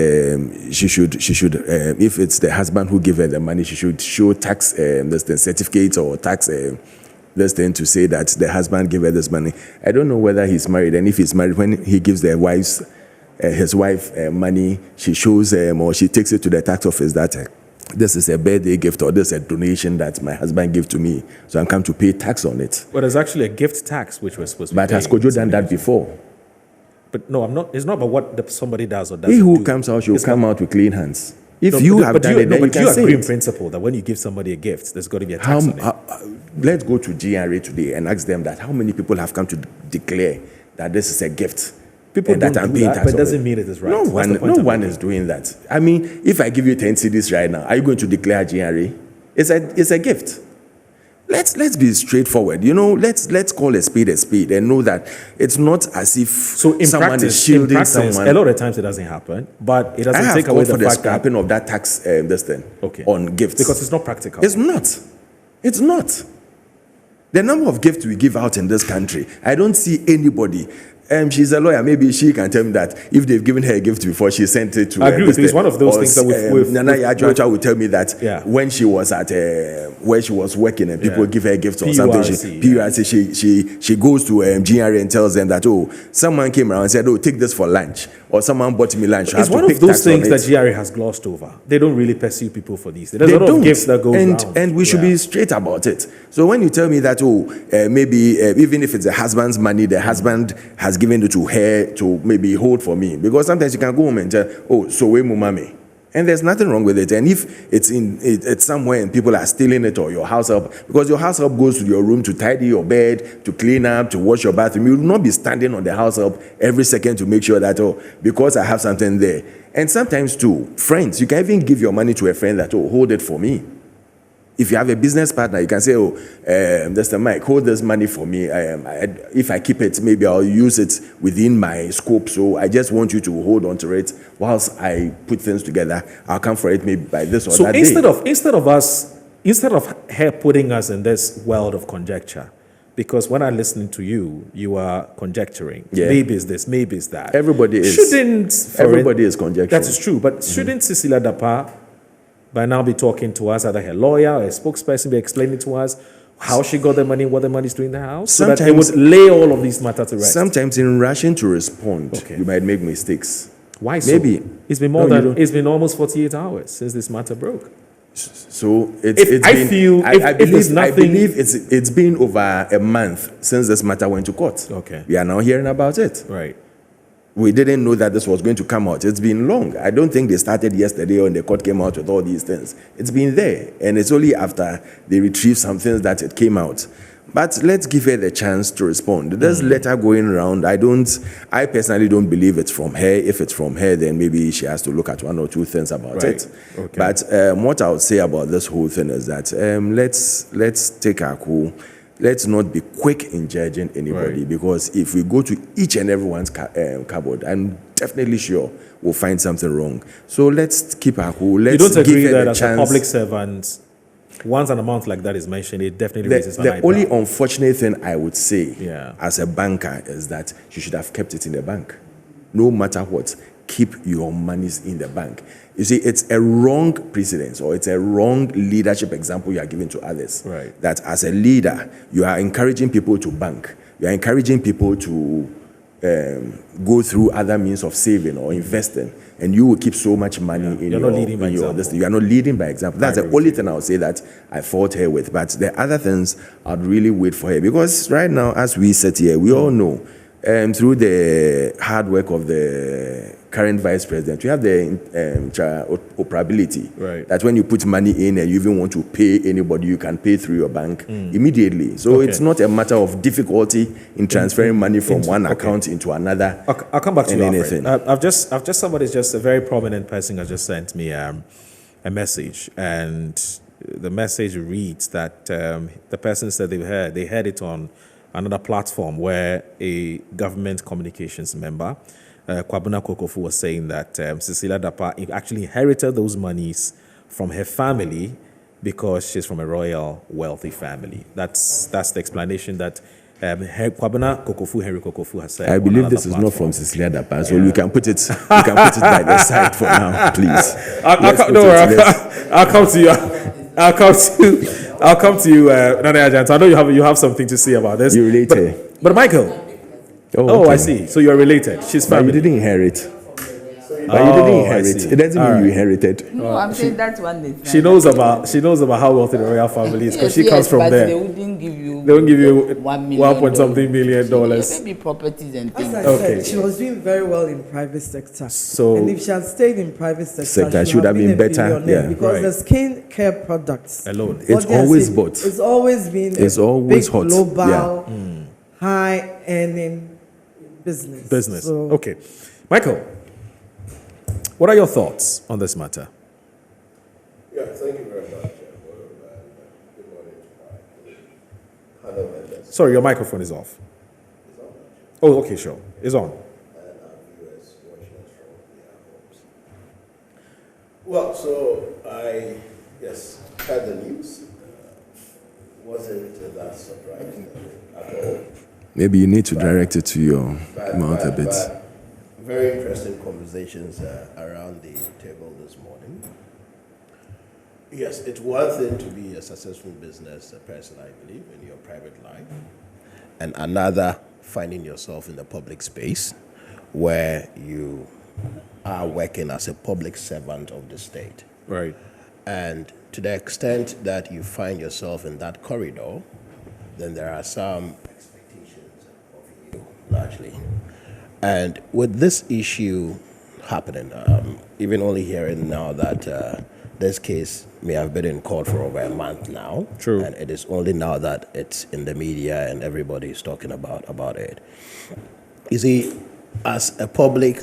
she should if it's the husband who gave her the money, she should show tax certificate or tax to say that the husband gave her this money. I don't know whether he's married, and if he's married, when he gives his wife money, she shows or she takes it to the tax office that this is a birthday gift or this is a donation that my husband gave to me, so I'm come to pay tax on it. Well, there's actually a gift tax which was supposed to be But has Kojo done that before? But no, I'm not. It's not about what somebody does or doesn't. He who comes out should come out with clean hands. If no, you have done it, then you can say agree it. in principle that when you give somebody a gift, there's got to be a tax on it. Let's go to GRA today and ask them that how many people have come to declare that this is a gift. People don't do that, but it doesn't mean it is right. No one is doing that. I mean, if I give you 10 CDs right now, are you going to declare GRA? It's a gift. Let's be straightforward. Let's call a spade and know that it's not as if someone is shielding someone. A lot of times it doesn't happen, but it doesn't take away the fact scrapping of that tax on gifts, because it's not practical. It's not. The number of gifts we give out in this country, I don't see anybody. She's a lawyer. Maybe she can tell me that if they've given her a gift before, she sent it to. I agree with you. It's one of those things that Nana Yajocha will tell me that when she was at where she was working and people give her gifts or something, she goes to GRA and tells them that someone came around and said take this for lunch, or someone bought me lunch. It's one of those things that GRA has glossed over. They don't really pursue people for these. There's a lot of gifts that go around, and we should be straight about it. So when you tell me that maybe even if it's the husband's money, the husband has given it to her to maybe hold for me, because sometimes you can go home and tell, so we mummy, and there's nothing wrong with it. And if it's somewhere and people are stealing it, or your house help, because your house help goes to your room to tidy your bed, to clean up, to wash your bathroom, you will not be standing on the house help every second to make sure that because I have something there. And sometimes too, friends, you can even give your money to a friend that hold it for me. If you have a business partner, you can say, Mr. Mike, hold this money for me. If I keep it, maybe I'll use it within my scope. So I just want you to hold on to it whilst I put things together. I'll come for it maybe by this or that day. So instead of her putting us in this world of conjecture, because when I'm listening to you, you are conjecturing. Yeah. Maybe it's this, maybe it's that. Everybody is conjecturing. That is true. But shouldn't Cecilia Dapaah by now be talking to us, either her lawyer or a spokesperson, be explaining to us how she got the money, what the money is doing in the house, so that it would lay all of these matters to rest? Sometimes in rushing to respond, you might make mistakes. Why so? Maybe. It's been almost 48 hours since this matter broke. So I believe it's been over a month since this matter went to court. Okay. We are now hearing about it. Right. We didn't know that this was going to come out. It's been long. I don't think they started yesterday when the court came out with all these things. It's been there. And it's only after they retrieved some things that it came out. But let's give her the chance to respond. There's letter going around. I personally don't believe it's from her. If it's from her, then maybe she has to look at one or two things about it. Okay. But what I would say about this whole thing is that let's take our cool. let's not be quick in judging anybody, because if we go to each and everyone's cupboard, I'm definitely sure we'll find something wrong. So let's keep our cool. Let's you don't agree give that a as chance. a public servant, once an amount like that is mentioned, it definitely raises an The eyebrow. only unfortunate thing I would say Yeah. as a banker is that you should have kept it in the bank. No matter what, keep your monies in the bank. You see, it's a wrong precedence, or it's a wrong leadership example you are giving to others. Right. That as a leader, you are encouraging people to bank. You are encouraging people to go through other means of saving or investing, and you will keep so much money in You're your, not leading by in your example. you are not leading by example. That's I the agree only with thing I would say that I fought her with. But the other things, I'd really wait for her, because right now, as we sit here, we all know through the hard work of the current vice president, we have the operability that when you put money in and you even want to pay anybody, you can pay through your bank immediately. So it's not a matter of difficulty in transferring money from one account into another. I'll come back to you, anything. Alfred. Somebody's just a very prominent person has just sent me a message, and the message reads that the person said they heard it on another platform where a government communications member, Kwabena Kokofu, was saying that Cecilia Dapa actually inherited those monies from her family because she's from a royal, wealthy family. That's the explanation that Kwabena Kokofu, Henry Kokofu, has said. I believe this is not from Cecilia Dapa, so we can put it by the side for now, please. I'll come to you. I'll come to you, Nana Ajant. I know you have something to say about this. You related. But Michael. Okay. I see. So you're related. She's family. But you didn't inherit. But you didn't inherit. It doesn't mean you inherited. No, I'm saying that one is. She knows about how wealthy the royal family is, because she comes from but there. They wouldn't give you. They won't give you $1 million. $1.something million. Maybe properties and things. As I said, she was doing very well in private sector. So, and if she had stayed in private sector, she would have been better. Yeah. Because the skin care products alone, it's always bought. It's always been. It's always big hot. Global, high earning business. So, okay, Michael. What are your thoughts on this matter? Yeah, thank you very much. Good morning. Sorry, your microphone is off. Oh, okay, sure. It's on. Well, so I heard the news. Wasn't that surprising at all. Maybe you need to direct it to your mouth a bit. Very interesting conversations around the table this morning. Yes, it's one thing to be a successful business person, I believe, in your private life, and another finding yourself in the public space where you are working as a public servant of the state. Right. And to the extent that you find yourself in that corridor, then there are some expectations of you, largely. And with this issue happening, even only hearing now that this case may have been in court for over a month now. True. And it is only now that it's in the media and everybody is talking about it. You see, as a public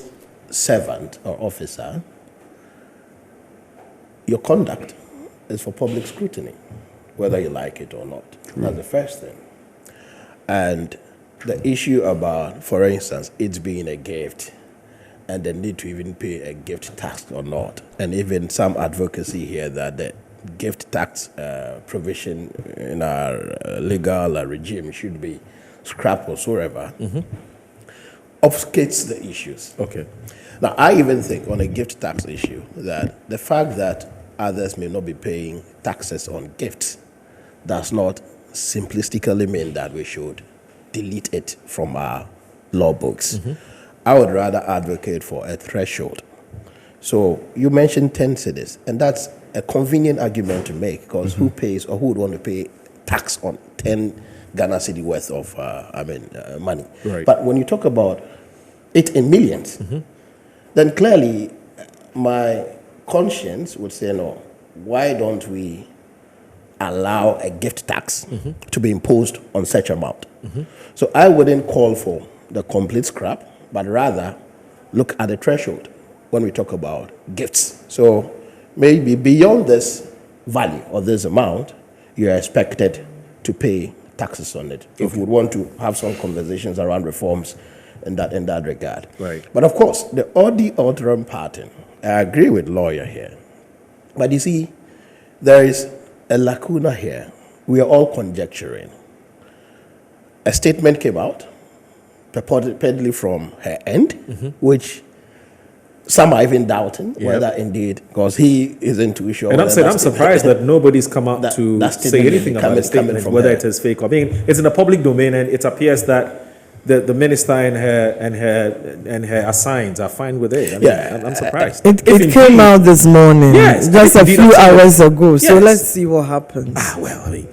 servant or officer, your conduct is for public scrutiny, whether you like it or not. True. That's the first thing. And the issue about, for instance, it being a gift and the need to even pay a gift tax or not, and even some advocacy here that the gift tax provision in our legal regime should be scrapped whatsoever, obfuscates the issues. Okay. Now, I even think on a gift tax issue that the fact that others may not be paying taxes on gifts does not simplistically mean that we should delete it from our law books. I would rather advocate for a threshold. So you mentioned 10 cedis, and that's a convenient argument to make, because who pays or who would want to pay tax on 10 Ghana cedi worth of money? Right. But when you talk about it in millions, then clearly my conscience would say, no, why don't we allow a gift tax to be imposed on such amount? So I wouldn't call for the complete scrap, but rather look at the threshold when we talk about gifts. So maybe beyond this value or this amount, you are expected to pay taxes on it if we would want to have some conversations around reforms in that regard. Right. But of course, the alterum partem, I agree with lawyer here. But you see, there is a lacuna here. We are all conjecturing. A statement came out, purportedly from her end, which some are even doubting whether indeed, because he isn't too sure. And I'm surprised that nobody's come out to say anything about the statement, whether it is fake or it's in the public domain, and it appears that the minister and her assigns are fine with it. I mean, I'm surprised. It came out this morning, just a few hours ago. So let's see what happens. Well, I mean,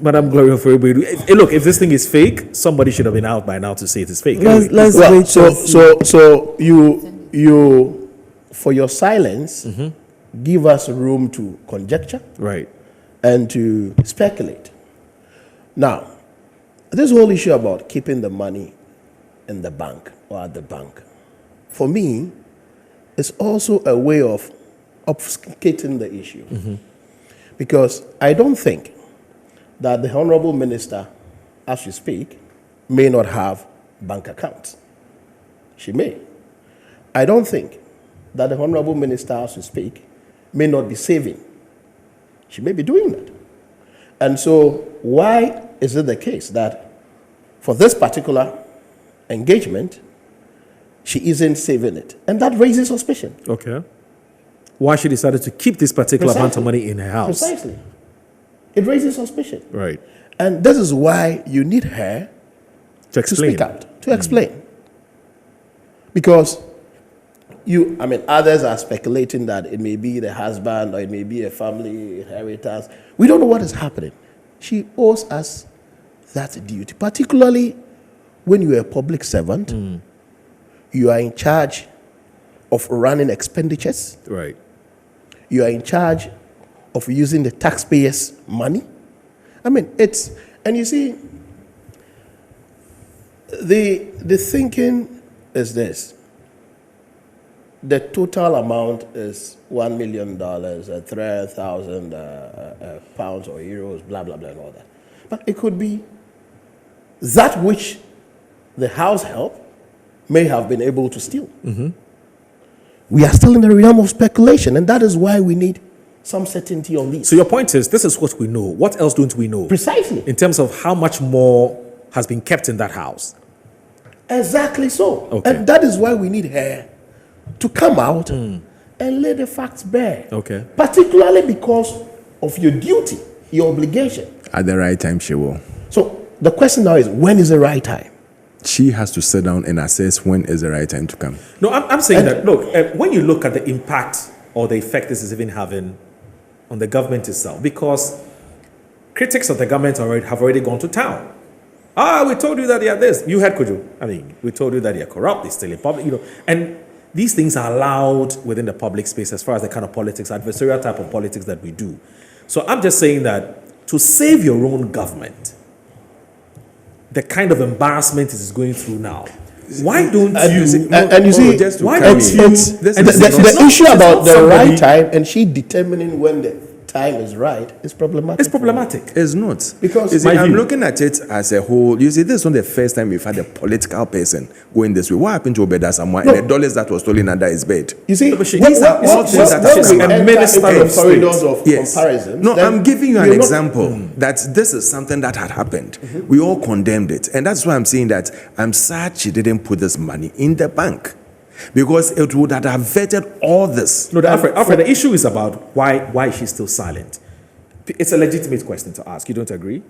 Madam Gloria, look, if this thing is fake, somebody should have been out by now to say it is fake. Let's wait. So you for your silence, give us room to conjecture, right, and to speculate. Now, this whole issue about keeping the money in the bank or at the bank, for me, is also a way of obfuscating the issue. Because I don't think that the Honorable Minister, as we speak, may not have bank accounts. She may. I don't think that the Honorable Minister, as we speak, may not be saving. She may be doing that. And so why is it the case that for this particular engagement, she isn't saving it? And that raises suspicion. Okay. Why she decided to keep this particular amount of money in her house? Precisely. It raises suspicion. Right. And this is why you need her to explain. To speak out, to explain. Because others are speculating that it may be the husband or it may be a family inheritance. We don't know what is happening. She owes us that duty, particularly when you are a public servant. You are in charge of running expenditures. Right. You are in charge of using the taxpayers' money. I mean, and you see, the thinking is this. The total amount is $1 million, 3,000 pounds or euros, blah, blah, blah, and all that. But it could be that which the house help may have been able to steal. We are still in the realm of speculation, and that is why we need some certainty on this. So your point is, this is what we know. What else don't we know? Precisely. In terms of how much more has been kept in that house. Exactly so. Okay. And that is why we need her to come out and lay the facts bare. Okay. Particularly because of your duty, your obligation. At the right time, she will. So the question now is, when is the right time? She has to sit down and assess when is the right time to come. No, I'm saying that, look, when you look at the impact or the effect this is even having on the government itself, because critics of the government have already gone to town. We told you that they are this. You had Kuju. I mean, we told you that they are corrupt, they're still in public, and these things are allowed within the public space as far as the kind of politics, adversarial type of politics that we do. So I'm just saying that to save your own government, the kind of embarrassment it is going through now, why don't you? The issue about the right time and she determining when the time is right is problematic. It's problematic. It's not. Because I'm looking at it as a whole. You see, this is not the first time we've had a political person going this way. What happened to Obeda Samoa and the dollars that was stolen under his bed? You see, these are all things that she's a minister of corridors of comparison. No, I'm giving you an example that this is something that had happened. We all condemned it. And that's why I'm saying that I'm sad she didn't put this money in the bank. Because it would have averted all this. No, Alfred, the issue is about why she's still silent. It's a legitimate question to ask. You don't agree?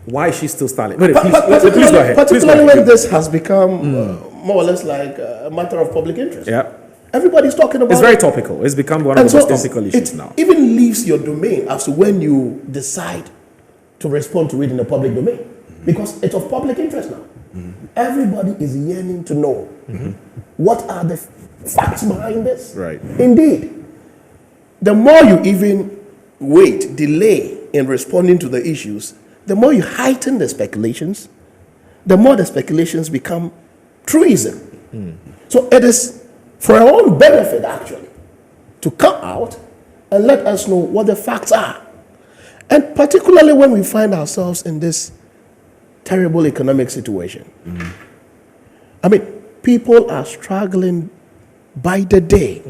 Why is she still silent? Please go ahead. Particularly when this has become more or less like a matter of public interest. Yeah. Everybody's talking about it. It's very topical. It's become one of the most topical issues now. It even leaves your domain as to when you decide to respond to it in the public domain. Because it's of public interest now. Everybody is yearning to know what are the facts behind this. Right. Indeed, the more you even delay in responding to the issues, the more you heighten the speculations, the more the speculations become truism. So it is for our own benefit, actually, to come out and let us know what the facts are. And particularly when we find ourselves in this terrible economic situation. I mean, people are struggling by the day.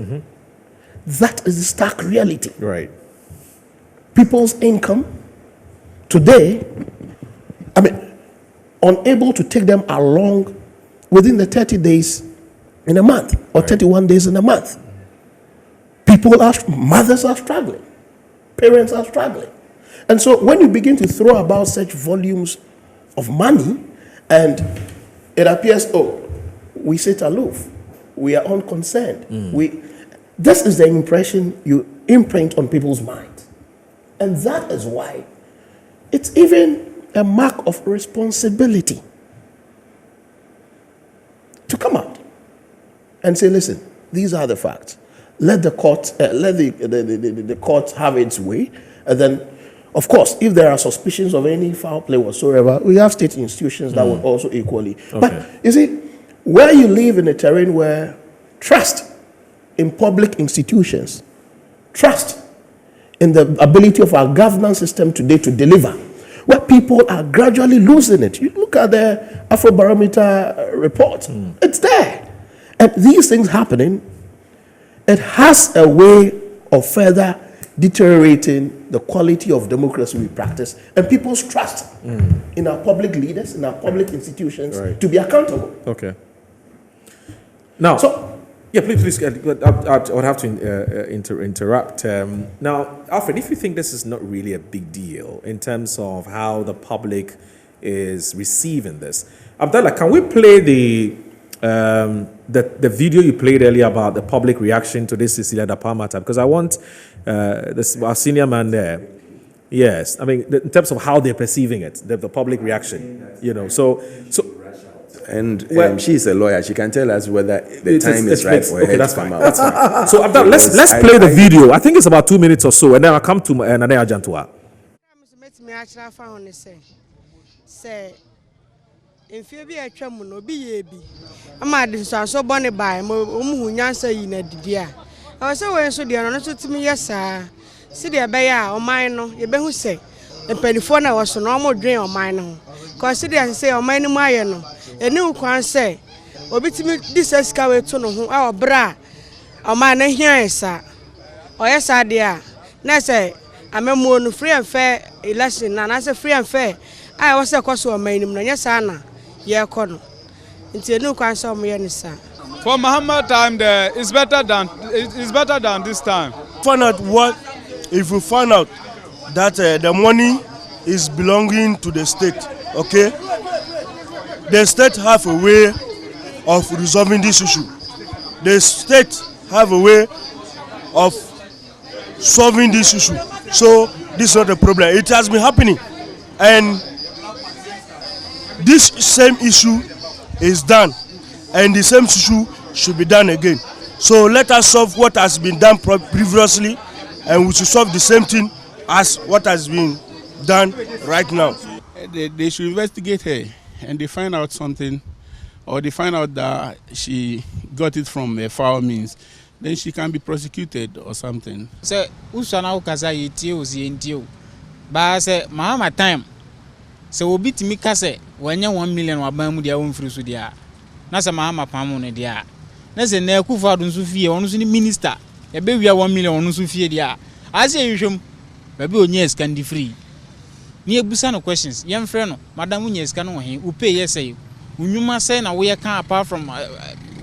That is the stark reality. Right. People's income today, I mean, unable to take them along within the 30 days in a month or 31 days in a month. Mothers are struggling. Parents are struggling. And so when you begin to throw about such volumes of money and it appears, we sit aloof. We are unconcerned. This is the impression you imprint on people's minds. And that is why it's even a mark of responsibility to come out and say, listen, these are the facts. Let the court, let the court have its way. And then, of course, if there are suspicions of any foul play whatsoever, we have state institutions that will also equally. Okay. But you see, where you live in a terrain where trust in public institutions, trust in the ability of our governance system today to deliver, where people are gradually losing it. You look at the Afrobarometer report, it's there. And these things happening, it has a way of further deteriorating the quality of democracy we practice and people's trust in our public leaders, in our public institutions to be accountable. Okay. Now, please. I would have to interrupt. Now, Alfred, if you think this is not really a big deal in terms of how the public is receiving this, Abdallah, can we play the video you played earlier about the public reaction to this Cecilia Dapar matter? Because I want our senior man there. Yes, I mean, in terms of how they're perceiving it, the public reaction, And she's a lawyer. She can tell us whether the time is right for her to come out. That's fine. So Abdallah, let's play the video. I think it's about 2 minutes or so, and then I'll come to Nana Ajantua. If you be a chairman, no be ye be. I'm at the so bonny by Munyansa in a dear. I was so dear, not to me, yes, sir. See the bear or mine, you be who say. The penifona was a normal drain on mine. Consider and say, or mine, my no. A new quan say, or bit me this escaway to know our bra. Or mine here, sir. Or yes, I dear. Now say, I'm a more free and fair election, and as a free and fair. I was a cost of my name, yes, Anna. Yeah, Colonel. It's a new council, sir. For Muhammad time, it's better than this time. Find out if you find out that the money is belonging to the state, okay? The state have a way of resolving this issue. The state have a way of solving this issue. So this is not a problem. It has been happening, and this same issue is done, and the same issue should be done again. So let us solve what has been done previously, and we should solve the same thing as what has been done right now. They should investigate her, and they find out something, or they find out that she got it from a foul means. Then she can be prosecuted or something. So, usana ukaza yitio zientio. Ba se mahama time. So obi timi ka se wanya 1 million waban mu dia wonfiri so dia. Na se mahama pamu ne dia. Na se na Akufo Addo nso fie onu so ni minister. E be wia 1 million onu so fie dia. Ase yihwem. Ba be onye skandi free. Ni ebusa no questions. Yem frɛ no, madam unye ska no he. Upe yesɛ. Unyuma sɛ na wo ye kan apart from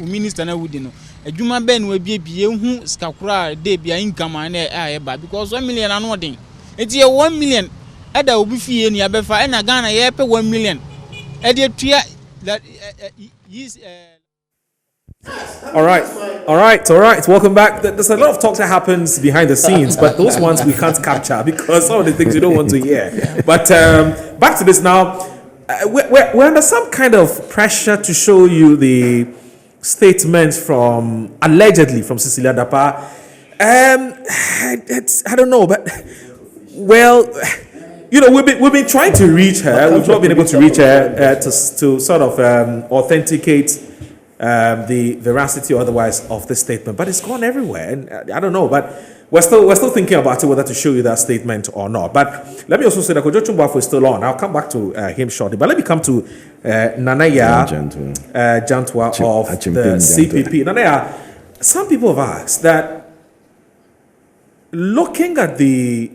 minister na wudi no. Adwuma ben we biebie hu skakura de bia income na eba because 1 million anu odin. Enti 1 million Ada obi fie ni abefa e na Ghana ye pe 1 million. E de tua that All right. Welcome back. There's a lot of talk that happens behind the scenes, but those ones we can't capture because some of the things you don't want to hear. But back to this now. We're under some kind of pressure to show you the statements from allegedly from Cecilia Dapar. I don't know, but well. We've been trying to reach her. We've not been able to reach her to sort of authenticate the veracity or otherwise of the statement. But it's gone everywhere, and I don't know. But we're still thinking about it, whether to show you that statement or not. But let me also say that Kojo Chumbafo is still on. I'll come back to him shortly. But let me come to Nanaya Jantwa of the CPP. Nanaya, some people have asked that, looking at the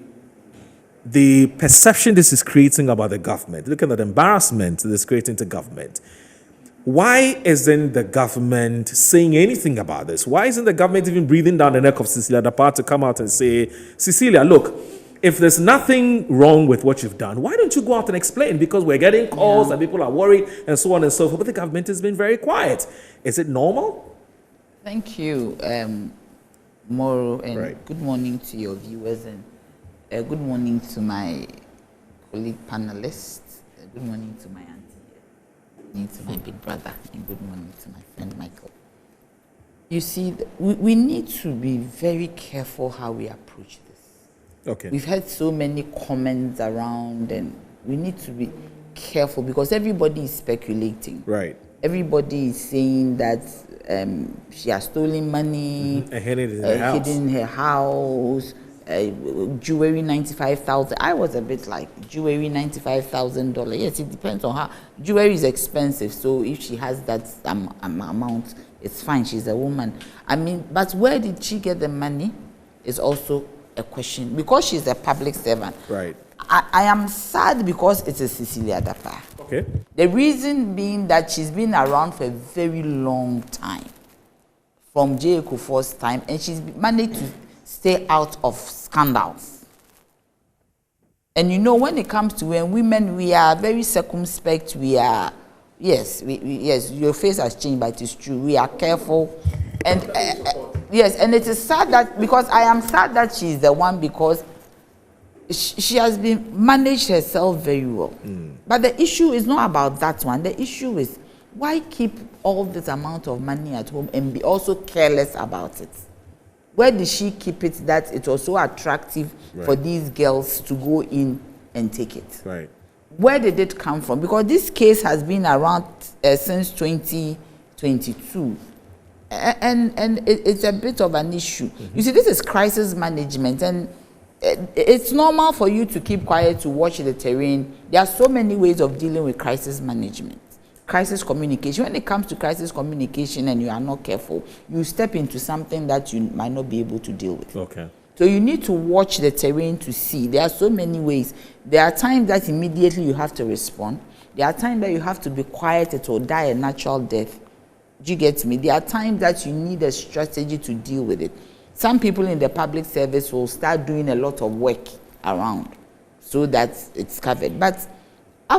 perception this is creating about the government, looking at the embarrassment this is creating to government, why isn't the government saying anything about this? Why isn't the government even breathing down the neck of Cecilia Dapar to come out and say, Cecilia, look, if there's nothing wrong with what you've done, why don't you go out and explain? Because we're getting calls and people are worried and so on and so forth. But the government has been very quiet. Is it normal? Thank you, Moro, and good morning to your viewers, and good morning to my colleague panelists. Good morning to my auntie. Good morning to my big brother, and good morning to my friend Michael. You see, we need to be very careful how we approach this. Okay. We've had so many comments around, and we need to be careful because everybody is speculating. Right. Everybody is saying that she has stolen money, hidden in her house, jewelry 95,000. I was a bit like, jewelry $95,000. Yes, it depends on how. Jewelry is expensive, so if she has that amount, it's fine. She's a woman. I mean, but where did she get the money is also a question, because she's a public servant. Right. I am sad because it's a Cecilia Dapar. Okay. The reason being that she's been around for a very long time, from J. Kufuor's time, and she's managed to stay out of scandals. And you know, when it comes to women, we are very circumspect. We are, yes, yes, your face has changed, but it is true. We are careful. And yes, and it is sad that, because I am sad that she is the one, because she has been managed herself very well. But the issue is not about that one. The issue is, why keep all this amount of money at home and be also careless about it? Where did she keep it that it was so attractive for these girls to go in and take it? Right. Where did it come from? Because this case has been around since 2022. And it's a bit of an issue. You see, this is crisis management, and it's normal for you to keep quiet, to watch the terrain. There are so many ways of dealing with crisis management. Crisis communication. When it comes to crisis communication and you are not careful, you step into something that you might not be able to deal with. Okay. So you need to watch the terrain to see. There are so many ways. There are times that immediately you have to respond. There are times that you have to be quiet, it will die a natural death. Do you get me? There are times that you need a strategy to deal with it. Some people in the public service will start doing a lot of work around so that it's covered. But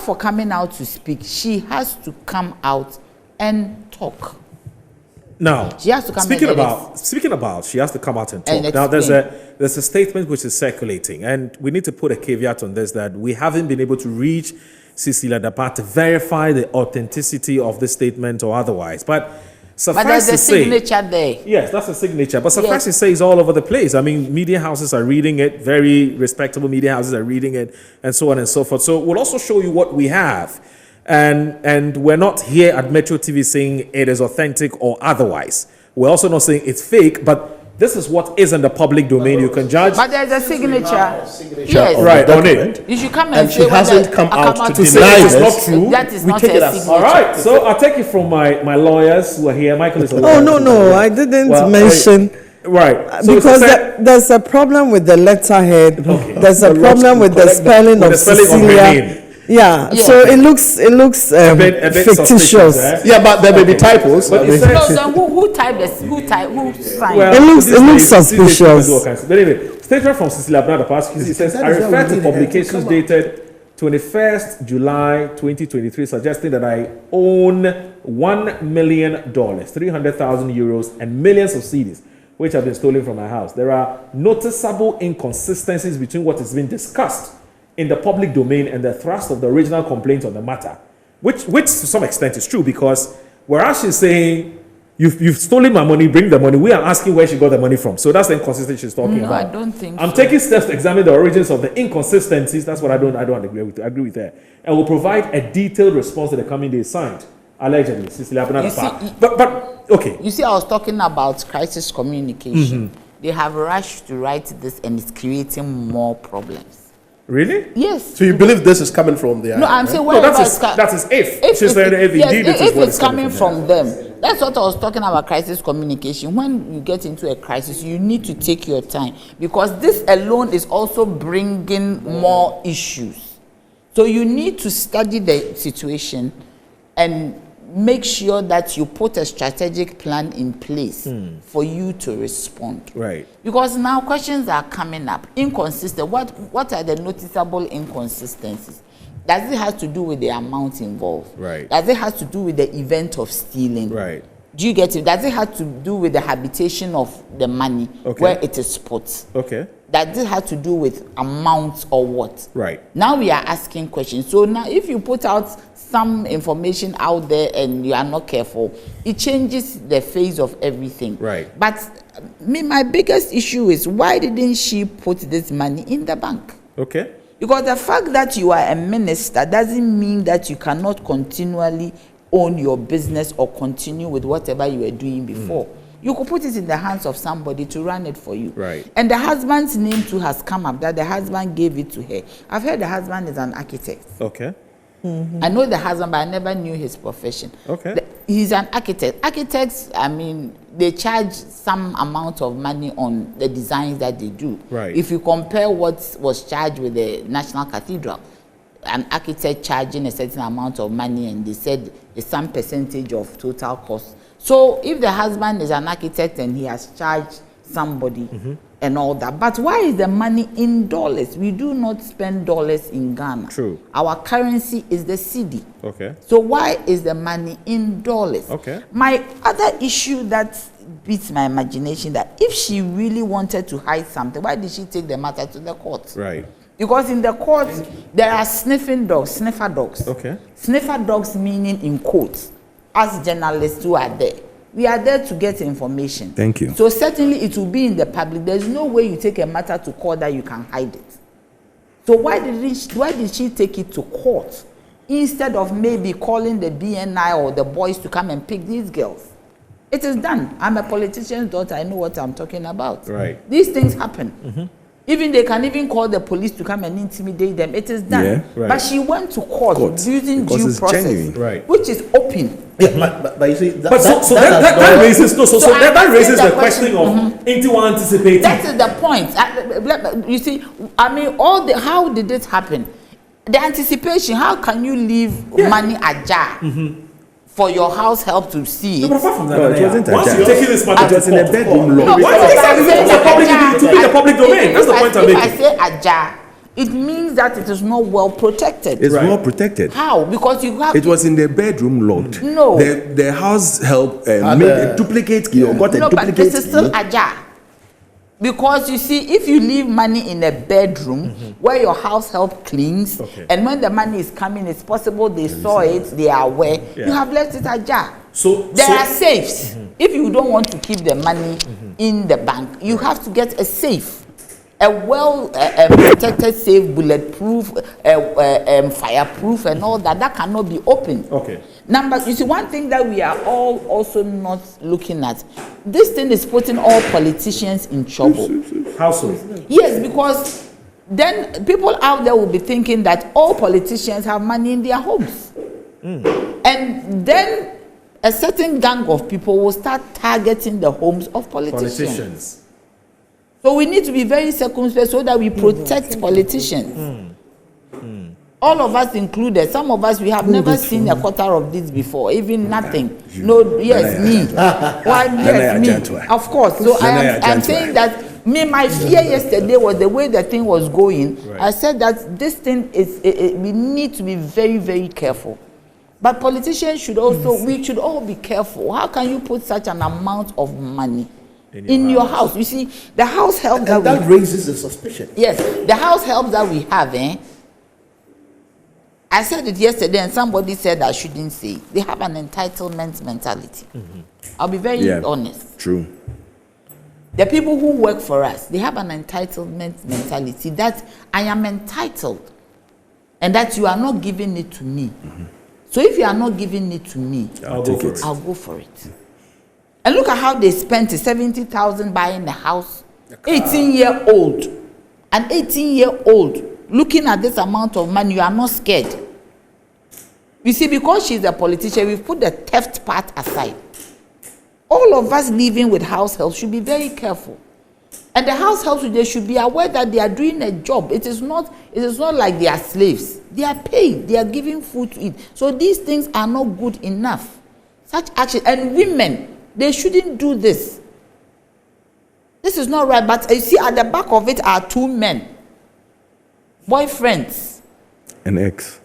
for coming out to speak, she has to come out and talk. Now, she has to come speaking about, she has to come out and talk. And now, there's a statement which is circulating, and we need to put a caveat on this, that we haven't been able to reach Cecilia Dapar to verify the authenticity of the statement or otherwise. But there's a signature there. Yes, that's a signature. But suffice to say, it's all over the place. I mean, media houses are reading it. Very respectable media houses are reading it, and so on and so forth. So we'll also show you what we have. And we're not here at Metro TV saying it is authentic or otherwise. We're also not saying it's fake, but this is what is in the public domain. You can judge. But there's a signature. Yes. Right, on it. You should come and she hasn't come out to say it's not true. That is not a signature. All right, so I'll take it from my lawyers who are here. Michael is a lawyer. Oh, no, I didn't mention. Right. So because there's a problem with the letterhead. Okay. There's a problem with the spelling of Cecilia. Yeah, so it looks a bit fictitious. Yeah, but there may be typos. So who typed this? Who signed? Well, it looks suspicious. But anyway, statement from Cecilia Dapar. He says, I refer to publications dated 21st July 2023, suggesting that I own $1 million, 300,000 euros, and millions of CDs, which have been stolen from my house. There are noticeable inconsistencies between what is being discussed in the public domain and the thrust of the original complaint on the matter, which to some extent is true, because we're actually saying, you've stolen my money, bring the money. We are asking where she got the money from. So that's the inconsistency she's talking about. I don't think I'm taking steps to examine the origins of the inconsistencies. That's what I don't agree with. I agree with her. And we'll provide a detailed response to the coming days. Signed, allegedly, Cecilia Dapar. But okay. You see, I was talking about crisis communication. they have rushed to write this and it's creating more problems. Really? Yes. So you believe this is coming from the No, I'm saying wherever that is if. She's saying if indeed it is if what it's is coming from them. That's what I was talking about, crisis communication. When you get into a crisis, you need to take your time because this alone is also bringing more issues. So you need to study the situation and make sure that you put a strategic plan in place for you to respond. Right. Because now questions are coming up. Inconsistent. What are the noticeable inconsistencies? Does it have to do with the amount involved? Right. Does it have to do with the event of stealing? Right. Do you get it? Does it have to do with the habitation of the money, where it is put? Okay. Does it have to do with amounts or what? Right. Now we are asking questions. So now if you put out some information out there and you are not careful, it changes the phase of everything. Right. But my biggest issue is why didn't she put this money in the bank? Okay. Because the fact that you are a minister doesn't mean that you cannot continually own your business or continue with whatever you were doing before. You could put it in the hands of somebody to run it for you. Right. And the husband's name too has come up, that the husband gave it to her. I've heard the husband is an architect. Okay. I know the husband, but I never knew his profession. Okay. He's an architect. Architects, I mean, they charge some amount of money on the designs that they do. Right. If you compare what was charged with the National Cathedral, an architect charging a certain amount of money, and they said it's some percentage of total cost. So if the husband is an architect and he has charged somebody and all that, but why is the money in dollars? We do not spend dollars in Ghana. True. Our currency is the cedi. Okay. So why is the money in dollars? Okay. My other issue that beats my imagination, that if she really wanted to hide something, why did she take the matter to the court? Right. Because in the court, there are sniffer dogs. Okay. Sniffer dogs meaning in quotes, as journalists who are there. We are there to get information. Thank you. So certainly it will be in the public. There's no way you take a matter to court that you can hide it. So why did she take it to court instead of maybe calling the BNI or the boys to come and pick these girls? It is done. I'm a politician's daughter. I know what I'm talking about. Right. These things happen. Even they can even call the police to come and intimidate them. It is done. Yeah, right. But she went to court using because due process, genuine. Right. which is open. Yeah, but you see, that raises the question of ain't you anticipating? That is the point. You see, I mean, how did it happen? The anticipation. How can you leave money ajar for your house help to see? No, but apart from that, No, it wasn't a once jar. you're taking this matter It was in a to bedroom court, law. why do you say it's to be the public domain? That's the point I'm If I making. say ajar, it means that it is not well protected. It's Right. more protected. How? Because you have It was in the bedroom locked. No. The house help made a duplicate key or got a no, but duplicate this is still key. ajar. Because you see, if you leave money in a bedroom where your house help cleans, and when the money is coming, it's possible they saw it, they are aware, you have left it ajar. So There are safes. If you don't want to keep the money in the bank, you have to get a safe. A well protected safe, bulletproof, fireproof, and all that. That cannot be opened. Okay. You see, one thing that we are all also not looking at, this thing is putting all politicians in trouble. How so? Yes, because then people out there will be thinking that all politicians have money in their homes. And then a certain gang of people will start targeting the homes of politicians. So we need to be very circumspect so that we protect politicians. All of us included. Some of us, we have never seen a quarter of this before, even nothing. No, yes, me. Yes, me. Of course. So I'm saying that my fear yesterday was the way the thing was going. I said that this thing we need to be very, very careful. But politicians should also, we should all be careful. How can you put such an amount of money in your house? You see, the house help that raises a suspicion. Yes, the house help that we have, I said it yesterday and somebody said I shouldn't say. They have an entitlement mentality. I'll be very honest. True. The people who work for us, they have an entitlement mentality that I am entitled and that you are not giving it to me. So if you are not giving it to me, I'll go for it. And look at how they spent 70,000 buying the house 18-year-old. An 18-year-old looking at this amount of money, you are not scared. You see, because she's a politician, we've put the theft part aside. All of us living with house help should be very careful. And the house helps, they should be aware that they are doing a job. It is not like they are slaves. They are paid. They are giving food to eat. So these things are not good enough. Such action. And women, they shouldn't do this. This is not right. But you see, at the back of it are two men. Boyfriends. An ex.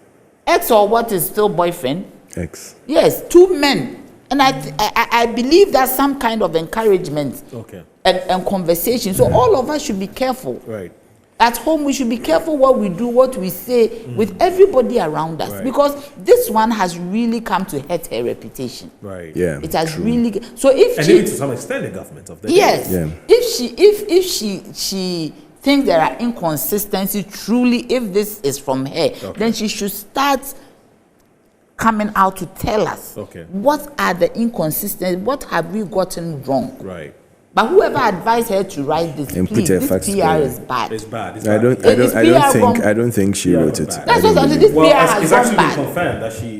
Ex, or what is still boyfriend? Ex. Yes, two men. And I believe that's some kind of encouragement. Okay. And conversation. So all of us should be careful. Right. At home, we should be careful what we do, what we say with everybody around us. Right. Because this one has really come to hurt her reputation. Right. Yeah. It has really. So if and she, even to some extent, the government of the yes, day. Yeah. if she thinks there are inconsistencies, truly, if this is from her, then she should start coming out to tell us what are the inconsistencies, what have we gotten wrong. Right. But whoever advised her to write this, And please, put her this facts PR together. is bad. It's bad. It's I bad. don't think she wrote it. That's what I'm saying. This Well, PR has it's gone actually bad. been confirmed that she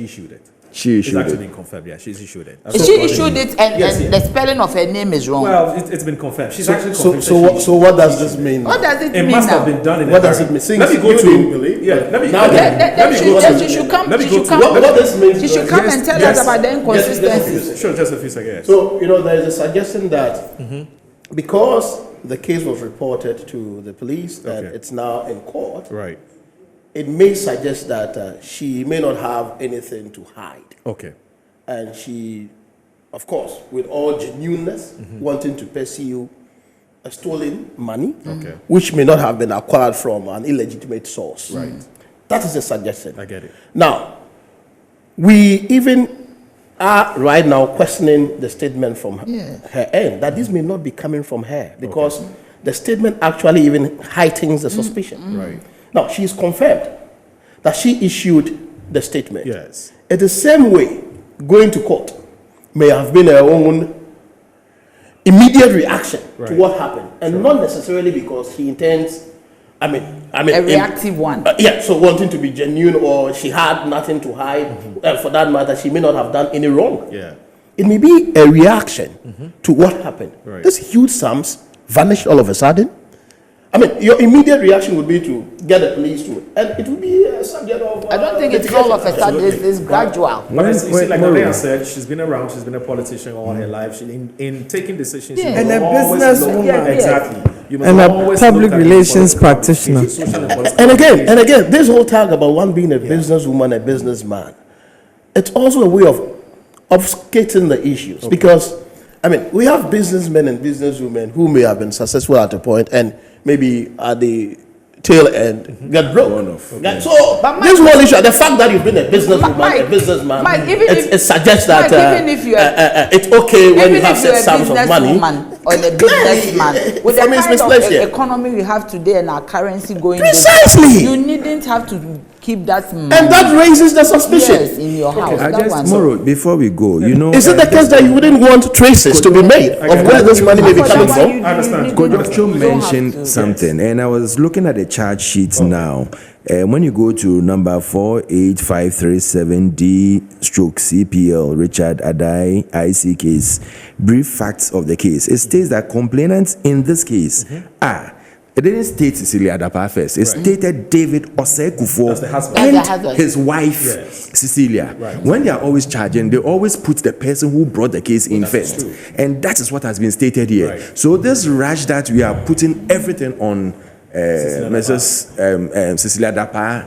issued it. She It's issued actually it. been confirmed. Yeah, she's issued it. She issued it, and, Yes, and the spelling of her name is wrong. Well, it's been confirmed. She's actually So confirmed. so what does this mean? What does it It mean must now? have been done in What a does hurry. it mean? Since Let me go you to didn't believe, yeah. Let me now Then go she to- should come. let me She go should to- come. what this means? She should come and tell us about the inconsistencies. Sure, just a few seconds. So, there is a suggestion that because the case was reported to the police and it's now in court, Right. it may suggest that she may not have anything to hide. Okay. And she, of course, with all genuineness, wanting to pursue a stolen money, which may not have been acquired from an illegitimate source. Right. That is a suggestion. I get it. Now, we even are right now questioning the statement from her end, that this may not be coming from her, because the statement actually even heightens the suspicion. Right. Now, she is confirmed that she issued the statement. Yes. In the same way, going to court may have been her own immediate reaction to what happened, and not necessarily because she intends, I mean, a reactive one. Yeah, so wanting to be genuine, or she had nothing to hide. For that matter, she may not have done any wrong. Yeah. It may be a reaction to what happened. Right. These huge sums vanished all of a sudden. I mean, your immediate reaction would be to get the police to it, and it would be a subject of. I don't think it's all of a sudden. It's gradual. But you see, like Maria said, she's been around, she's been a politician all her life. She, in taking decisions, Yeah. you And a must always businesswoman. look- Exactly. You must And a always public look at the relations political practitioner. implications, social political And implications. again, this whole talk about one being a businesswoman, a businessman, it's also a way of obfuscating the issues. Because, I mean, we have businessmen and businesswomen who may have been successful at a point and maybe at the tail end get broke. So, But this Mike- whole issue, the fact that you've been a businesswoman, Mike- a businessman, Mike, even if- it suggests that Mike, even if you are- it's okay when you Even have if you're set a sums of money. businesswoman or a businessman, with the From his kind of misplaced, economy we have today and our currency going, Precisely. you needn't have to keep that money. And that raises the suspicion. Yes, in your house. I That just, one. Moro, before we go, Is it the case that you wouldn't want traces to be made of where this money may be coming from? I understand. Kojocho mentioned something, and I was looking at the charge sheets now. When you go to number 48537D/CPL, Richard Adai, IC case, brief facts of the case. It states that complainants in this case are. It didn't state Cecilia Adapa first. It stated David Osekufo That's the husband. and That's the husband. his wife Cecilia. Right. When they are always charging, they always put the person who brought the case in first, true. and that is what has been stated here. Right. So this rush that we are putting everything on Mrs. Cecilia Dapa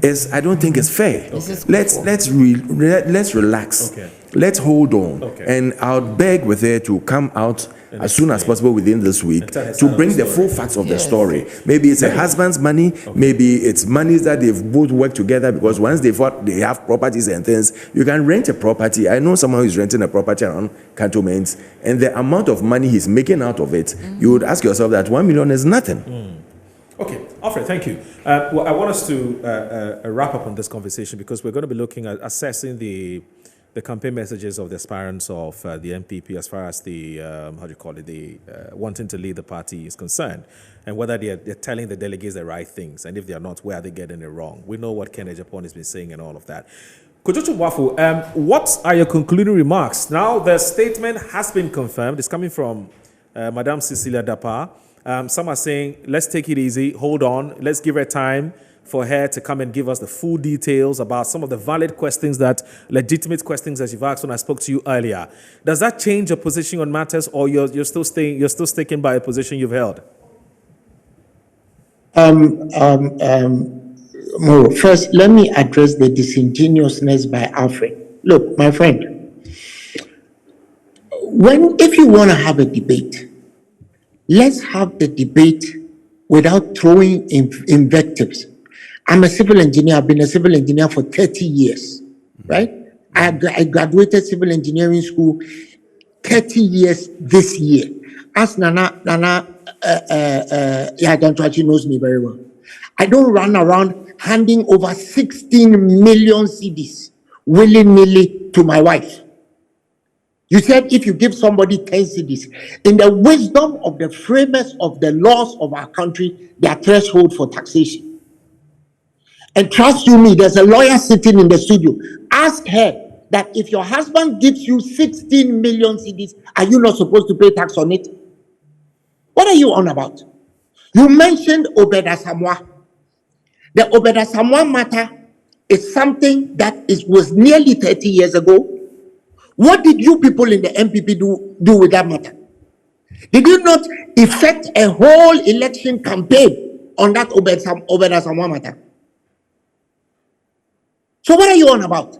is, I don't think it's fair. Let's relax. Okay. Let's hold on, Okay. and I'll beg with her to come out as soon as possible within this week And tell her to side of bring the the story. full facts of the story. Maybe it's a husband's money, maybe it's monies that they've both worked together, because once they have properties and things, you can rent a property. I know someone who is renting a property around cantonments, and the amount of money he's making out of it, you would ask yourself that 1 million is nothing. Okay, Alfred, thank you. Well, I want us to wrap up on this conversation, because we're going to be looking at assessing the the campaign messages of the aspirants of the MPP as far as the, wanting to lead the party is concerned, and whether they're telling the delegates the right things, and if they're not, where are they getting it wrong? We know what Kenneth Japon has been saying and all of that. Kojocho Mwafu, what are your concluding remarks? Now, the statement has been confirmed. It's coming from Madame Cecilia Dapa. Some are saying, let's take it easy, hold on, let's give her time for her to come and give us the full details about some of the valid questions, that legitimate questions that you've asked when I spoke to you earlier. Does that change your position on matters, or you're still sticking by a position you've held? Mo, first, let me address the disingenuousness by Alfred. Look, my friend, if you want to have a debate, let's have the debate without throwing invectives. I'm a civil engineer. I've been a civil engineer for 30 years, right? I graduated civil engineering school 30 years this year. Ask Nana, she knows me very well. I don't run around handing over 16 million CDs willy-nilly to my wife. You said if you give somebody 10 CDs, in the wisdom of the framers of the laws of our country, their threshold for taxation. And trust you me, there's a lawyer sitting in the studio. Ask her that if your husband gives you 16 million CDs, are you not supposed to pay tax on it? What are you on about? You mentioned Obeda Samoa. The Obeda Samoa matter is something that was nearly 30 years ago. What did you people in the MPP do with that matter? Did you not effect a whole election campaign on that Obeda Samoa matter? So what are you on about?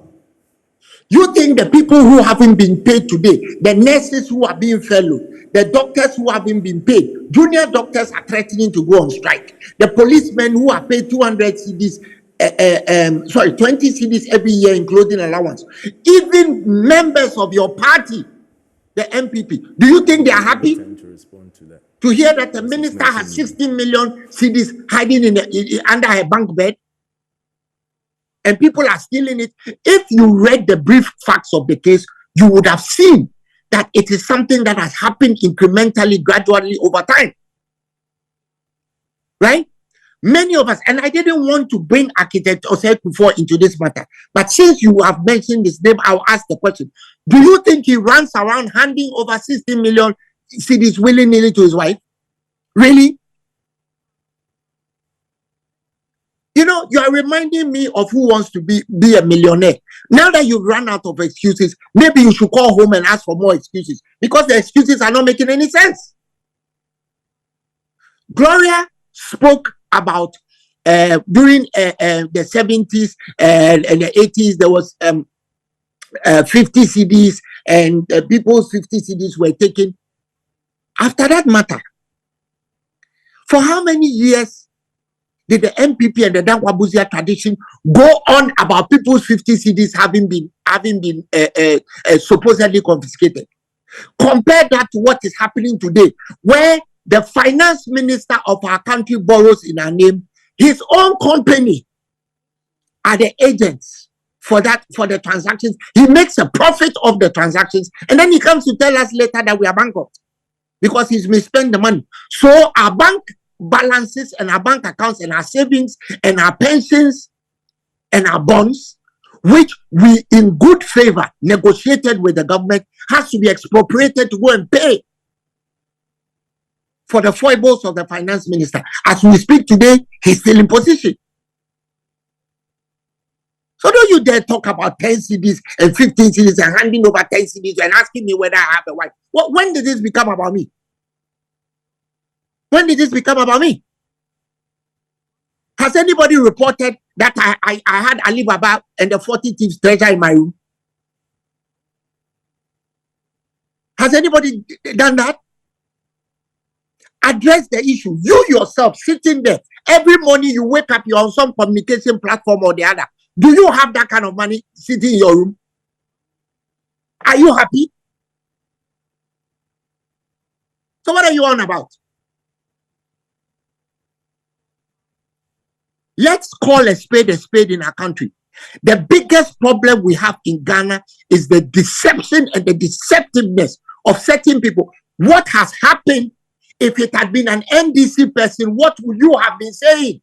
You think the people who haven't been paid today, the nurses who are being furloughed, the doctors who haven't been paid, junior doctors are threatening to go on strike, the policemen who are paid 200 CDs, 20 CDs every year, including allowance, even members of your party, the MPP, do you think they are happy to hear that the minister has 16 million CDs hiding under her bank bed? And people are stealing it. If you read the brief facts of the case, you would have seen that it is something that has happened incrementally, gradually over time. Right? Many of us, and I didn't want to bring Architect Osei-Kuffour into this matter, but since you have mentioned his name, I'll ask the question. Do you think he runs around handing over 60 million CDs willy-nilly to his wife? Really? You know, you are reminding me of Who Wants to Be a Millionaire. Now that you've run out of excuses, maybe you should call home and ask for more excuses, because the excuses are not making any sense. Gloria spoke about during the 70s and the 80s, there was 50 CDs, and people's 50 CDs were taken. After that matter, for how many years did the MPP and the Dankwabuzia tradition go on about people's 50 CDs having been supposedly confiscated? Compare that to what is happening today, where the finance minister of our country borrows in our name. His own company are the agents for the transactions. He makes a profit of the transactions, and then he comes to tell us later that we are bankrupt because he's misspent the money. So our bank balances and our bank accounts and our savings and our pensions and our bonds, which we in good favor negotiated with the government, has to be expropriated to go and pay for the foibles of the finance minister. As we speak today, he's still in position. So don't you dare talk about 10 CDs and 15 CDs and handing over 10 CDs and asking me whether I have a wife. When did this become about me? When did this become about me? Has anybody reported that I had Ali Baba and the 40 thieves treasure in my room? Has anybody done that? Address the issue. You yourself sitting there, every morning you wake up, you're on some communication platform or the other. Do you have that kind of money sitting in your room? Are you happy? So what are you on about? Let's call a spade in our country. The biggest problem we have in Ghana is the deception and the deceptiveness of certain people. What has happened? If it had been an NDC person, what would you have been saying?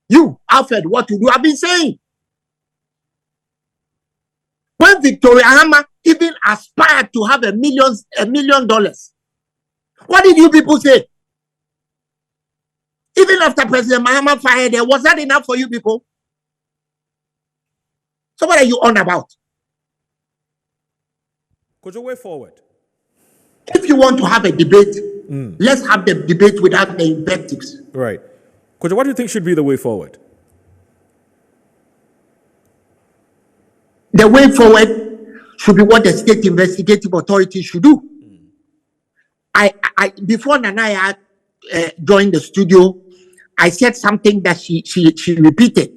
You, Alfred, what would you have been saying? When Victoria Hammer even aspired to have $1 million, what did you people say? Even after President Mahama fired her, was that enough for you people? So what are you on about? Could you way forward? If you want to have a debate, let's have the debate without the invectives. Right. Could you, what do you think should be the way forward? The way forward should be what the state investigative authority should do. Before Nanaya joined the studio, I said something that she repeated,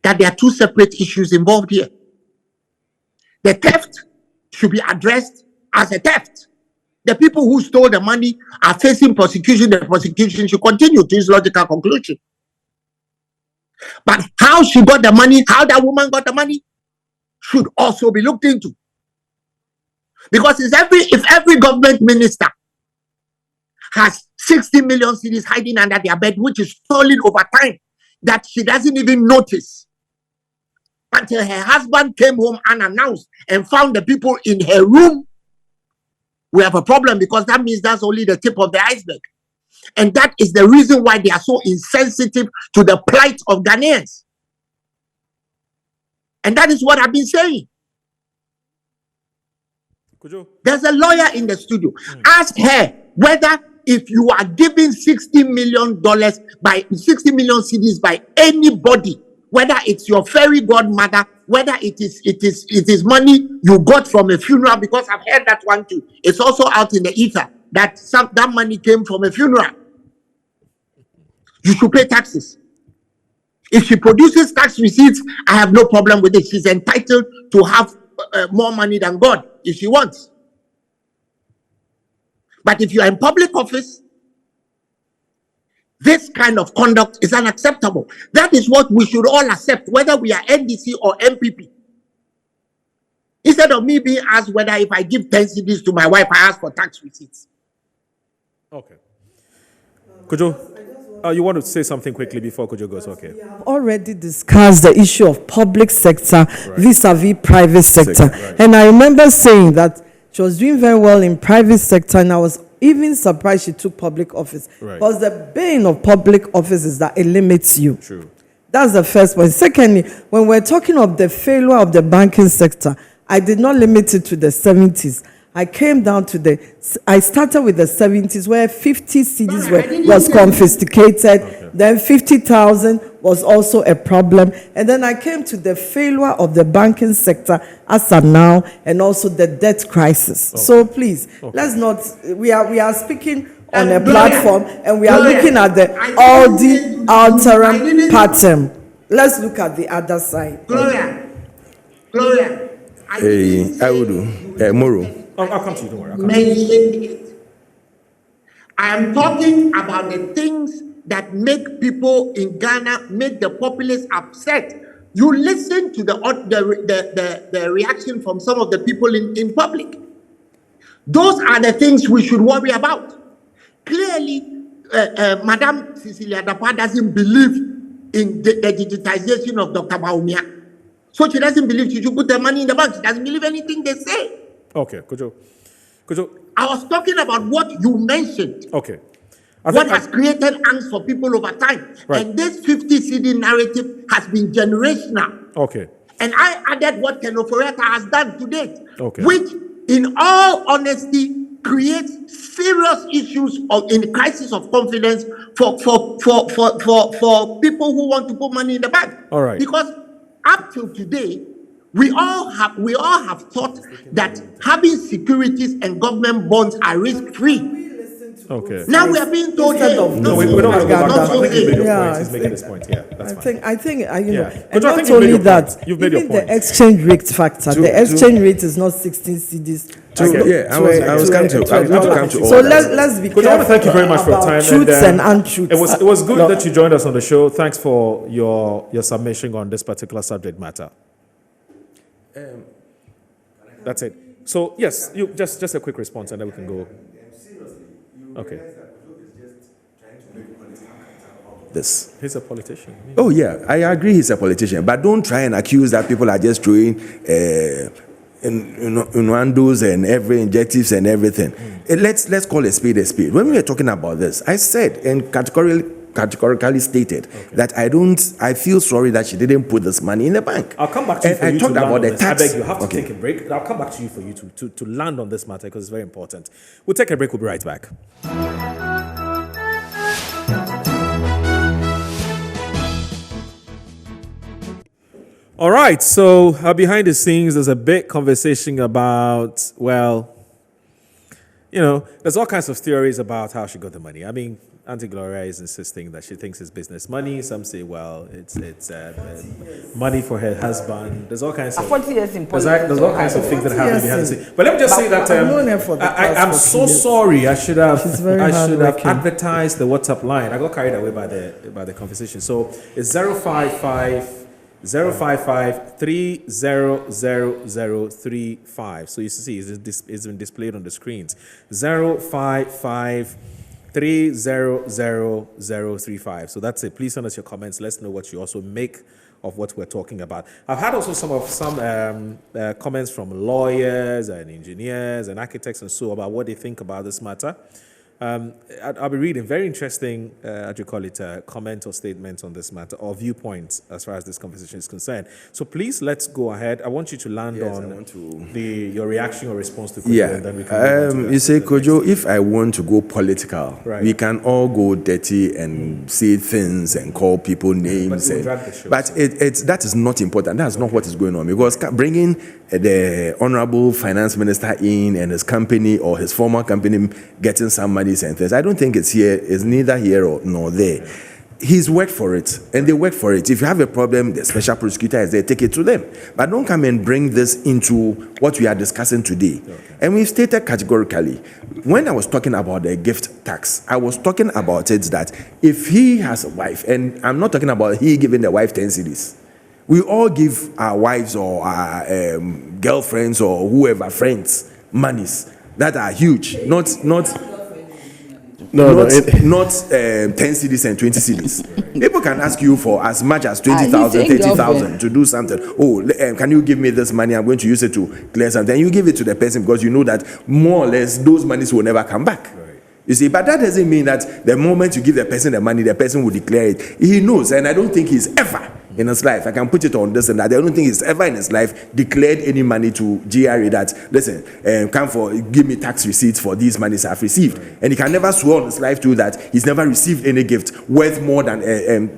that there are two separate issues involved here. The theft should be addressed as a theft. The people who stole the money are facing prosecution. The prosecution should continue to its logical conclusion. But how she got the money, how that woman got the money, should also be looked into. Because if every government minister has 60 million cedis hiding under their bed, which is stolen over time, that she doesn't even notice until her husband came home unannounced and found the people in her room, we have a problem, because that means that's only the tip of the iceberg. And that is the reason why they are so insensitive to the plight of Ghanaians. And that is what I've been saying. There's a lawyer in the studio. Ask her whether, if you are giving $60 million by 60 million cedis by anybody, whether it's your fairy godmother, whether it is money you got from a funeral, because I've heard that one too. It's also out in the ether that that money came from a funeral. You should pay taxes. If she produces tax receipts, I have no problem with it. She's entitled to have more money than God if she wants. But if you are in public office, this kind of conduct is unacceptable. That is what we should all accept, whether we are NDC or MPP. Instead of me being asked whether if I give 10 cedis to my wife, I ask for tax receipts. Okay. Kojo, you want to say something quickly before Kojo goes? Okay. We have already discussed the issue of public sector vis-a-vis private sector. Right. And I remember saying that she was doing very well in private sector, and I was even surprised she took public office. Right. Because the bane of public office is that it limits you. True. That's the first point. Secondly, when we're talking of the failure of the banking sector, I did not limit it to the 70s. I came down to I started with the 70s, where 50 cedis was confiscated. Okay. Then 50,000 was also a problem. And then I came to the failure of the banking sector as of now, and also the debt crisis. Okay. So please, let's not, we are speaking on a platform, and we are looking at the alterum pattern. Let's look at the other side. Gloria. Hey, I will do. Moro. I'll come to you, don't worry. Mentioned it. I am talking about the things that make people in Ghana, make the populace upset. You listen to the reaction from some of the people in public. Those are the things we should worry about. Clearly, Madam Cecilia Dapa doesn't believe in the digitization of Dr. Baumia. So she doesn't believe she should put the money in the bank. She doesn't believe anything they say. Okay, Kojo. I was talking about what you mentioned. Okay. What has created angst for people over time. Right. And this 50 CD narrative has been generational. Okay. And I added what Kenoforeta has done to date. Okay. Which, in all honesty, creates serious issues in crisis of confidence for people who want to put money in the bank. All right. Because up till today, we all have thought that having securities and government bonds are risk-free. Okay. Now we are being told, Instead hey, of No, we don't have to go back. not I think he's made your Yeah, point. He's I making think- his point. Yeah, that's fine. I think, you Yeah. know, But and I not think you've made only your that, point. You've made your even point. the exchange rate factor, the exchange rate is not 16 cedis. I was coming to all So that. let's be Coach, I want to careful thank you very much for your about time. truths and untruths. It was good that you joined us on the show. Thanks for your submission on this particular subject matter. That's it. So yes, you just a quick response and then we can go. Okay. This. He's a politician. Oh yeah, I agree he's a politician, but don't try and accuse that people are just throwing innuendos and every injectives and everything. Let's call a spade a spade. When we were talking about this, I said and categorically stated that I feel sorry that she didn't put this money in the bank. I'll come back to you and for I you talked to land about on the this. tax. I beg you have to take a break. I'll come back to you for you to land on this matter because it's very important. We'll take a break. We'll be right back. All right, so behind the scenes, there's a big conversation about, well, you know, there's all kinds of theories about how she got the money. I mean, Auntie Gloria is insisting that she thinks it's business money. Some say, well, it's money for her husband. There's all kinds of 40 years in there's all kinds of things that happen behind the scenes. But let me just say that I'm so sorry. I should have advertised the WhatsApp line. I got carried away by the conversation. So it's 055-3000035. So you see, it's been displayed on the screens. 055-3000035. So that's it. Please send us your comments. Let's know what you also make of what we're talking about. I've had also some comments from lawyers and engineers and architects and so about what they think about this matter. I'll be reading very interesting, comment or statements on this matter or viewpoints as far as this conversation is concerned. So please, let's go ahead. I want you to land on your reaction or response to Kojo, and then we can you say, Kojo, if I want to go political, Right. we can all go dirty and say things and call people names. But that is not important. That's not what is going on. Because bringing the Honorable Finance Minister in and his company or his former company getting some money and things, I don't think it's neither here nor there. He's worked for it, and they work for it. If you have a problem, the special prosecutor is there, take it to them. But don't come and bring this into what we are discussing today. Okay. And we've stated categorically, when I was talking about the gift tax, I was talking about it that if he has a wife, and I'm not talking about he giving the wife 10 cedis. We all give our wives or our girlfriends or whoever, friends, monies that are huge, not 10 cedis and 20 cedis. People can ask you for as much as 20,000, 30,000 to do something. Oh, can you give me this money? I'm going to use it to clear something. And you give it to the person because you know that more or less those monies will never come back. Right. You see, but that doesn't mean that the moment you give the person the money, the person will declare it. He knows, and I don't think he's ever in his life, I can put it on this and that, I don't think he's ever in his life declared any money to GRA that, listen, give me tax receipts for these monies I've received. Right. And he can never swear on his life to that he's never received any gift worth more than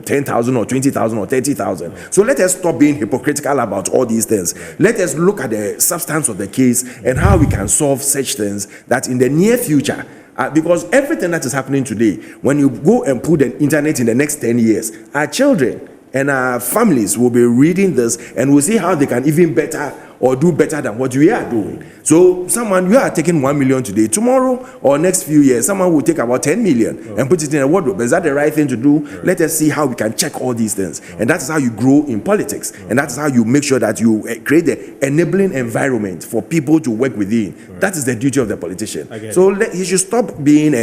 10,000 or 20,000 or 30,000. Right. So let us stop being hypocritical about all these things. Right. Let us look at the substance of the case and how we can solve such things that in the near future, because everything that is happening today, when you go and put the internet in the next 10 years, our children and our families will be reading this and will see how they can even better or do better than what we are doing. So you are taking 1 million today. Tomorrow or next few years, someone will take about 10 million and put it in a wardrobe. Is that the right thing to do? Right. Let us see how we can check all these things. And that is how you grow in politics. And that is how you make sure that you create the enabling environment for people to work within. Right. That is the duty of the politician. So he should stop being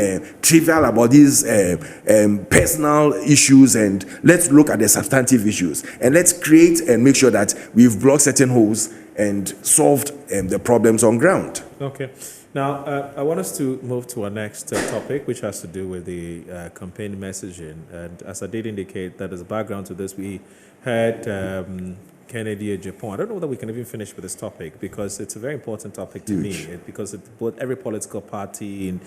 trivial about these personal issues, and let's look at the substantive issues. And let's create and make sure that we've blocked certain holes and solved the problems on ground. Okay. Now, I want us to move to our next topic, which has to do with the campaign messaging. And as I did indicate, that as a background to this, we had Kennedy Japan. I don't know whether we can even finish with this topic because it's a very important topic to me. Because both every political party and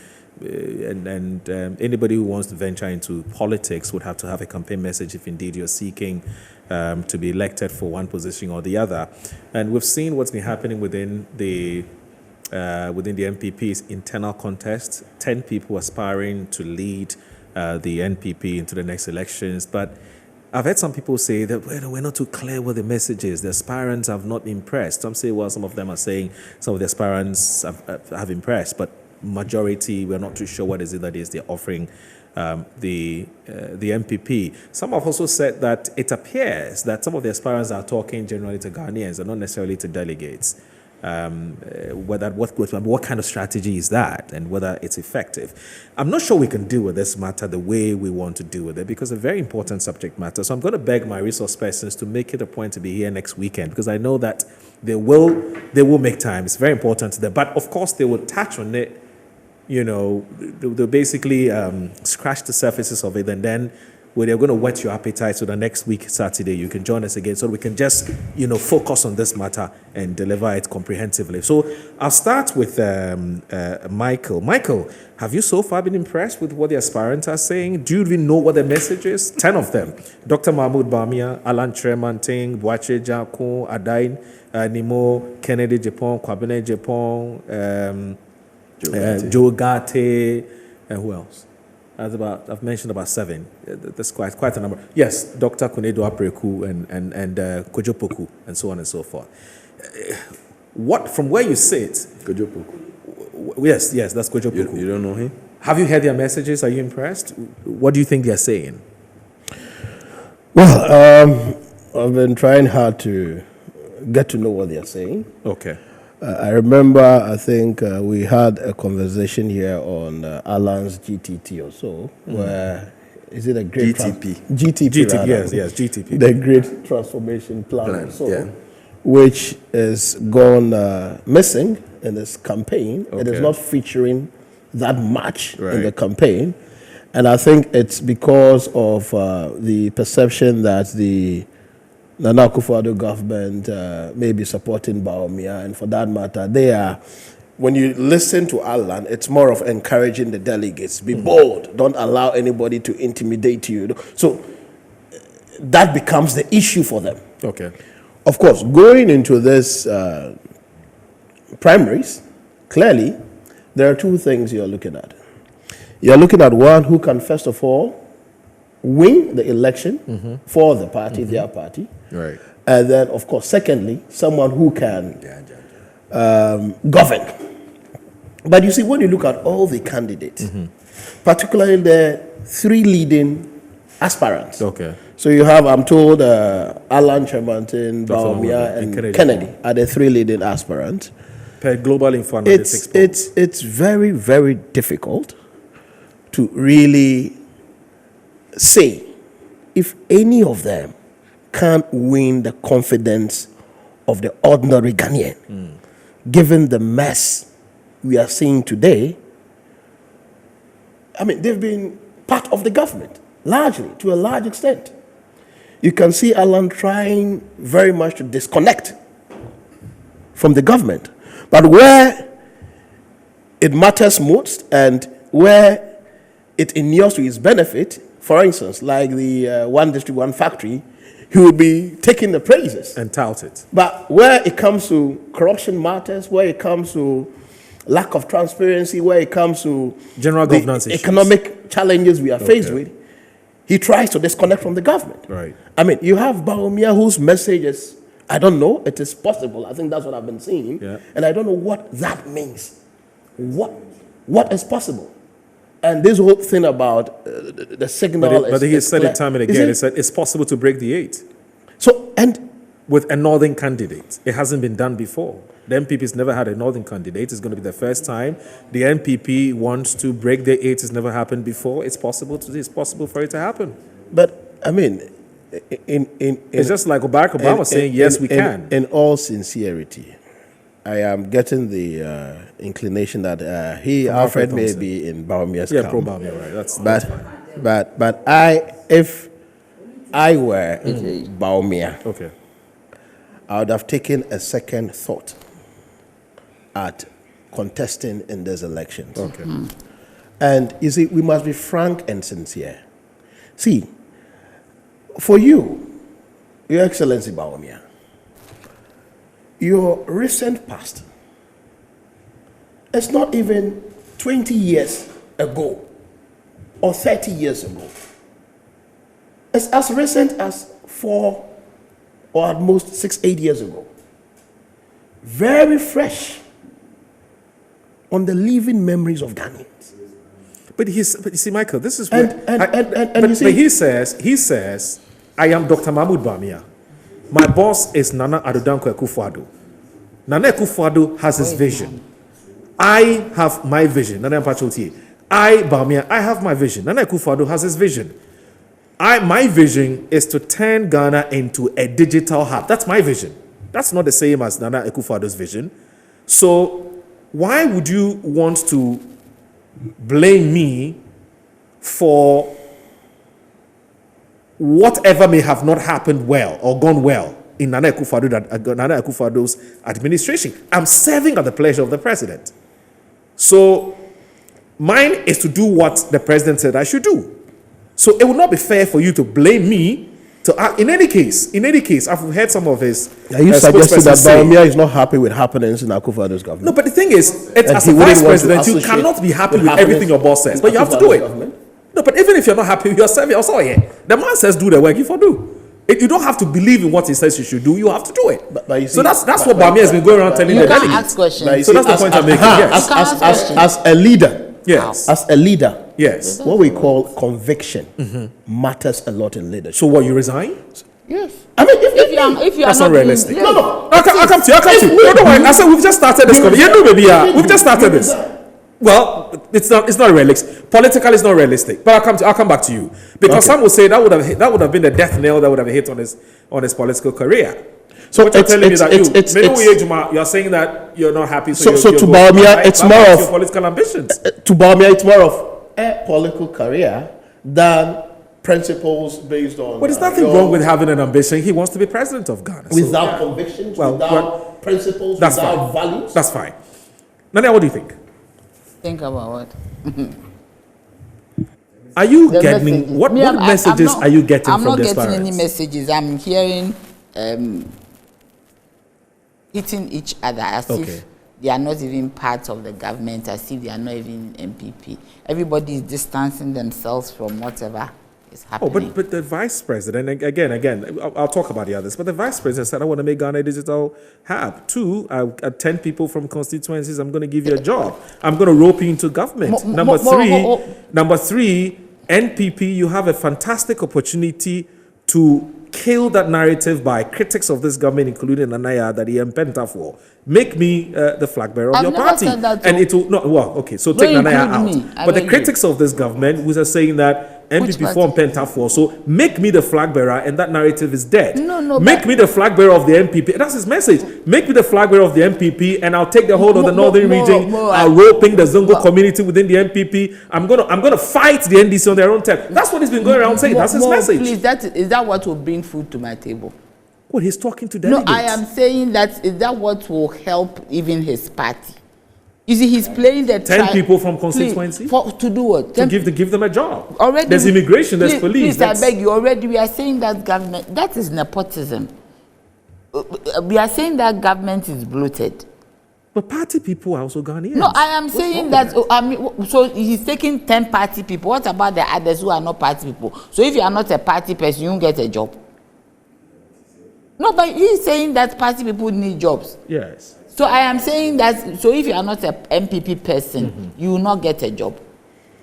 anybody who wants to venture into politics would have to have a campaign message if indeed you're seeking to be elected for one position or the other. And we've seen what's been happening within the within the NPP's internal contest. 10 people aspiring to lead the NPP into the next elections. But I've heard some people say that we're not too clear what the message is. The aspirants have not impressed. Some say, well, some of them are saying some of the aspirants have impressed, but majority, we're not too sure what is it that is they're offering the NPP. Some have also said that it appears that some of the aspirants are talking generally to Ghanaians and not necessarily to delegates. What kind of strategy is that, and whether it's effective? I'm not sure we can deal with this matter the way we want to deal with it, because it's a very important subject matter. So I'm going to beg my resource persons to make it a point to be here next weekend, because I know that they will make time. It's very important to them. But of course, they will touch on it. They'll basically scratch the surfaces of it, and then they're going to whet your appetite, so the next week, Saturday, you can join us again, so we can just, focus on this matter and deliver it comprehensively. So I'll start with Michael. Michael, have you so far been impressed with what the aspirants are saying? Do you even know what the message is? 10 of them. Dr. Mahmoud Bamia, Alan Tremanting, Boache Jako, Adain, Nimo, Kennedy Japan, Kwabene Japan, Joe Gate, and who else? I've mentioned about 7. That's quite a number. Yes, Dr. Kunedo Apreku and Kojo Poku, and so on and so forth. What, from where you sit? Kojo Poku. Yes, that's Kojo Poku. You don't know him? Have you heard their messages? Are you impressed? What do you think they're saying? Well, I've been trying hard to get to know what they're saying. Okay. I remember, I think we had a conversation here on Alan's GTT or so, where, is it a great... GTP. GTP, yes, GTP. The Great Transformation Plan, which is gone missing in this campaign. Okay. It is not featuring that much in the campaign. And I think it's because of the perception that the Nana Akufo-Addo government may be supporting Bawumia, and for that matter, they are, when you listen to Alan, it's more of encouraging the delegates. Be bold. Don't allow anybody to intimidate you. So that becomes the issue for them. Okay. Of course, going into this primaries, clearly, there are 2 things you're looking at. You're looking at one who can, first of all, win the election for the party, their party. Right. And then, of course, secondly, someone who can govern. But you see, when you look at all the candidates, particularly the 3 leading aspirants. Okay. So you have, I'm told, Alan Tremantin, Bawumia, and Kennedy are the 3 leading aspirants. Per Global Info it's very, very difficult to really say if any of them can't win the confidence of the ordinary Ghanaian, given the mess we are seeing today. I mean, they've been part of the government, largely, to a large extent. You can see Alan trying very much to disconnect from the government. But where it matters most and where it inures to his benefit, for instance, like the one district, one factory, he would be taking the praises. And tout it. But where it comes to corruption matters, where it comes to lack of transparency, where it comes to general governance issues, economic challenges we are faced with, he tries to disconnect from the government. Right. I mean, you have Bawumia, whose message is, I don't know, it is possible. I think that's what I've been seeing. Yeah. And I don't know what that means. What is possible? And this whole thing about the signal but he said it time and again. He said it's possible to break the 8. So, and with a northern candidate, it hasn't been done before. The NPP's never had a northern candidate. It's going to be the first time. The NPP wants to break the 8. It's never happened before. It's possible for it to happen. But I mean, it's just like Barack Obama saying, yes, we can. In all sincerity, I am getting the inclination that Alfred may be in Bawumia's camp. Pro Bawumia, right? That's fine. But if I were Bawumia, okay, I would have taken a second thought at contesting in these elections. Okay. And you see, we must be frank and sincere. See, for you, Your Excellency Bawumia, your recent past it's not even 20 years ago or 30 years ago. It's as recent as 4 or at most 6, 8 years ago. Very fresh on the living memories of Ghanaians. But you see, Michael, this is And he says, I am Dr. Mahmoud Bawumia. My boss is Nana Addo Akufo-Addo. Nana Akufo-Addo has his vision. I have my vision. Nana Mpachoti. Bawumia, I have my vision. Nana Akufo-Addo has his vision. My vision is to turn Ghana into a digital hub. That's my vision. That's not the same as Nana Akufo-Addo's vision. So why would you want to blame me for whatever may have not happened well or gone well in Nana Akufo-Addo's administration? I'm serving at the pleasure of the president. So mine is to do what the president said I should do. So it would not be fair for you to blame me. In any case, I've heard some of his. Are you suggesting that Bawumia is not happy with happenings in Akufo-Addo's government? No, but the thing is, as a vice president, you cannot be happy with everything your boss says, but you have to do it. No, but even if you're not happy, you're serving also here. The man says do the work, you for do. You don't have to believe in what he says you should do. You have to do it. But you see, so that's what Bawumia has been going around telling the delegates. You can't ask questions. So that's the point I'm making. Yes. As a leader. Yes. As a leader. Yes. What we call conviction matters a lot in leadership. So what, you resign? Yes. I mean, if you are that's not realistic. Doing, No. I'll come to you. No, don't worry. I said we've just started this conversation. You know, baby, we've just started this. Well, it's not realistic. Politically, it's not realistic. But I'll come back to you because some will say that would have been the death nail that would have hit on his political career. So what you're telling me that you're saying that you're not happy. So to Bawumia, it's more of your political ambitions. To Bawumia, it's more of a political career than principles based on. But there's nothing wrong with having an ambition. He wants to be president of Ghana. Without convictions, without principles, without values. That's fine. Nania, what do you think? Think about what? Are you getting what messages are you getting from the parents? I'm not getting any messages. I'm hearing hitting each other as if they are not even part of the government, as if they are not even MPP. Everybody is distancing themselves from whatever is happening. But the vice president, again, I'll talk about the others, but the vice president said, I want to make Ghana a digital hub. 2, 10 people from constituencies, I'm going to give you a job. I'm going to rope you into government. Number three, NPP, you have a fantastic opportunity to kill that narrative by critics of this government, including Anaya, that he empenta for. Make me the flag bearer of your party. And it will so take Nanaya out. But the critics of this government who are saying that MPP form Penta for, so make me the flag bearer, and that narrative is dead. Make me the flag bearer of the MPP. That's his message. Make me the flag bearer of the MPP, and I'll take the whole of the northern region. I'll roping the Zongo community within the MPP. I'm gonna fight the NDC on their own terms. That's what he's been going around saying. That's his message. Please, is that what will bring food to my table? Well, he's talking to delegates. No, I am saying is that what will help even his party? You see, he's playing the 10 people from constituency to do what? To give them a job. Already, there's immigration, there's police. Please, I beg you. Already, we are saying that government that is nepotism. We are saying that government is bloated. But party people are also Ghanaians. No, I am saying that. So he's taking 10 party people. What about the others who are not party people? So if you are not a party person, you won't get a job. No, but he's saying that party people need jobs. Yes. So I am saying that, so if you are not a MPP person, you will not get a job.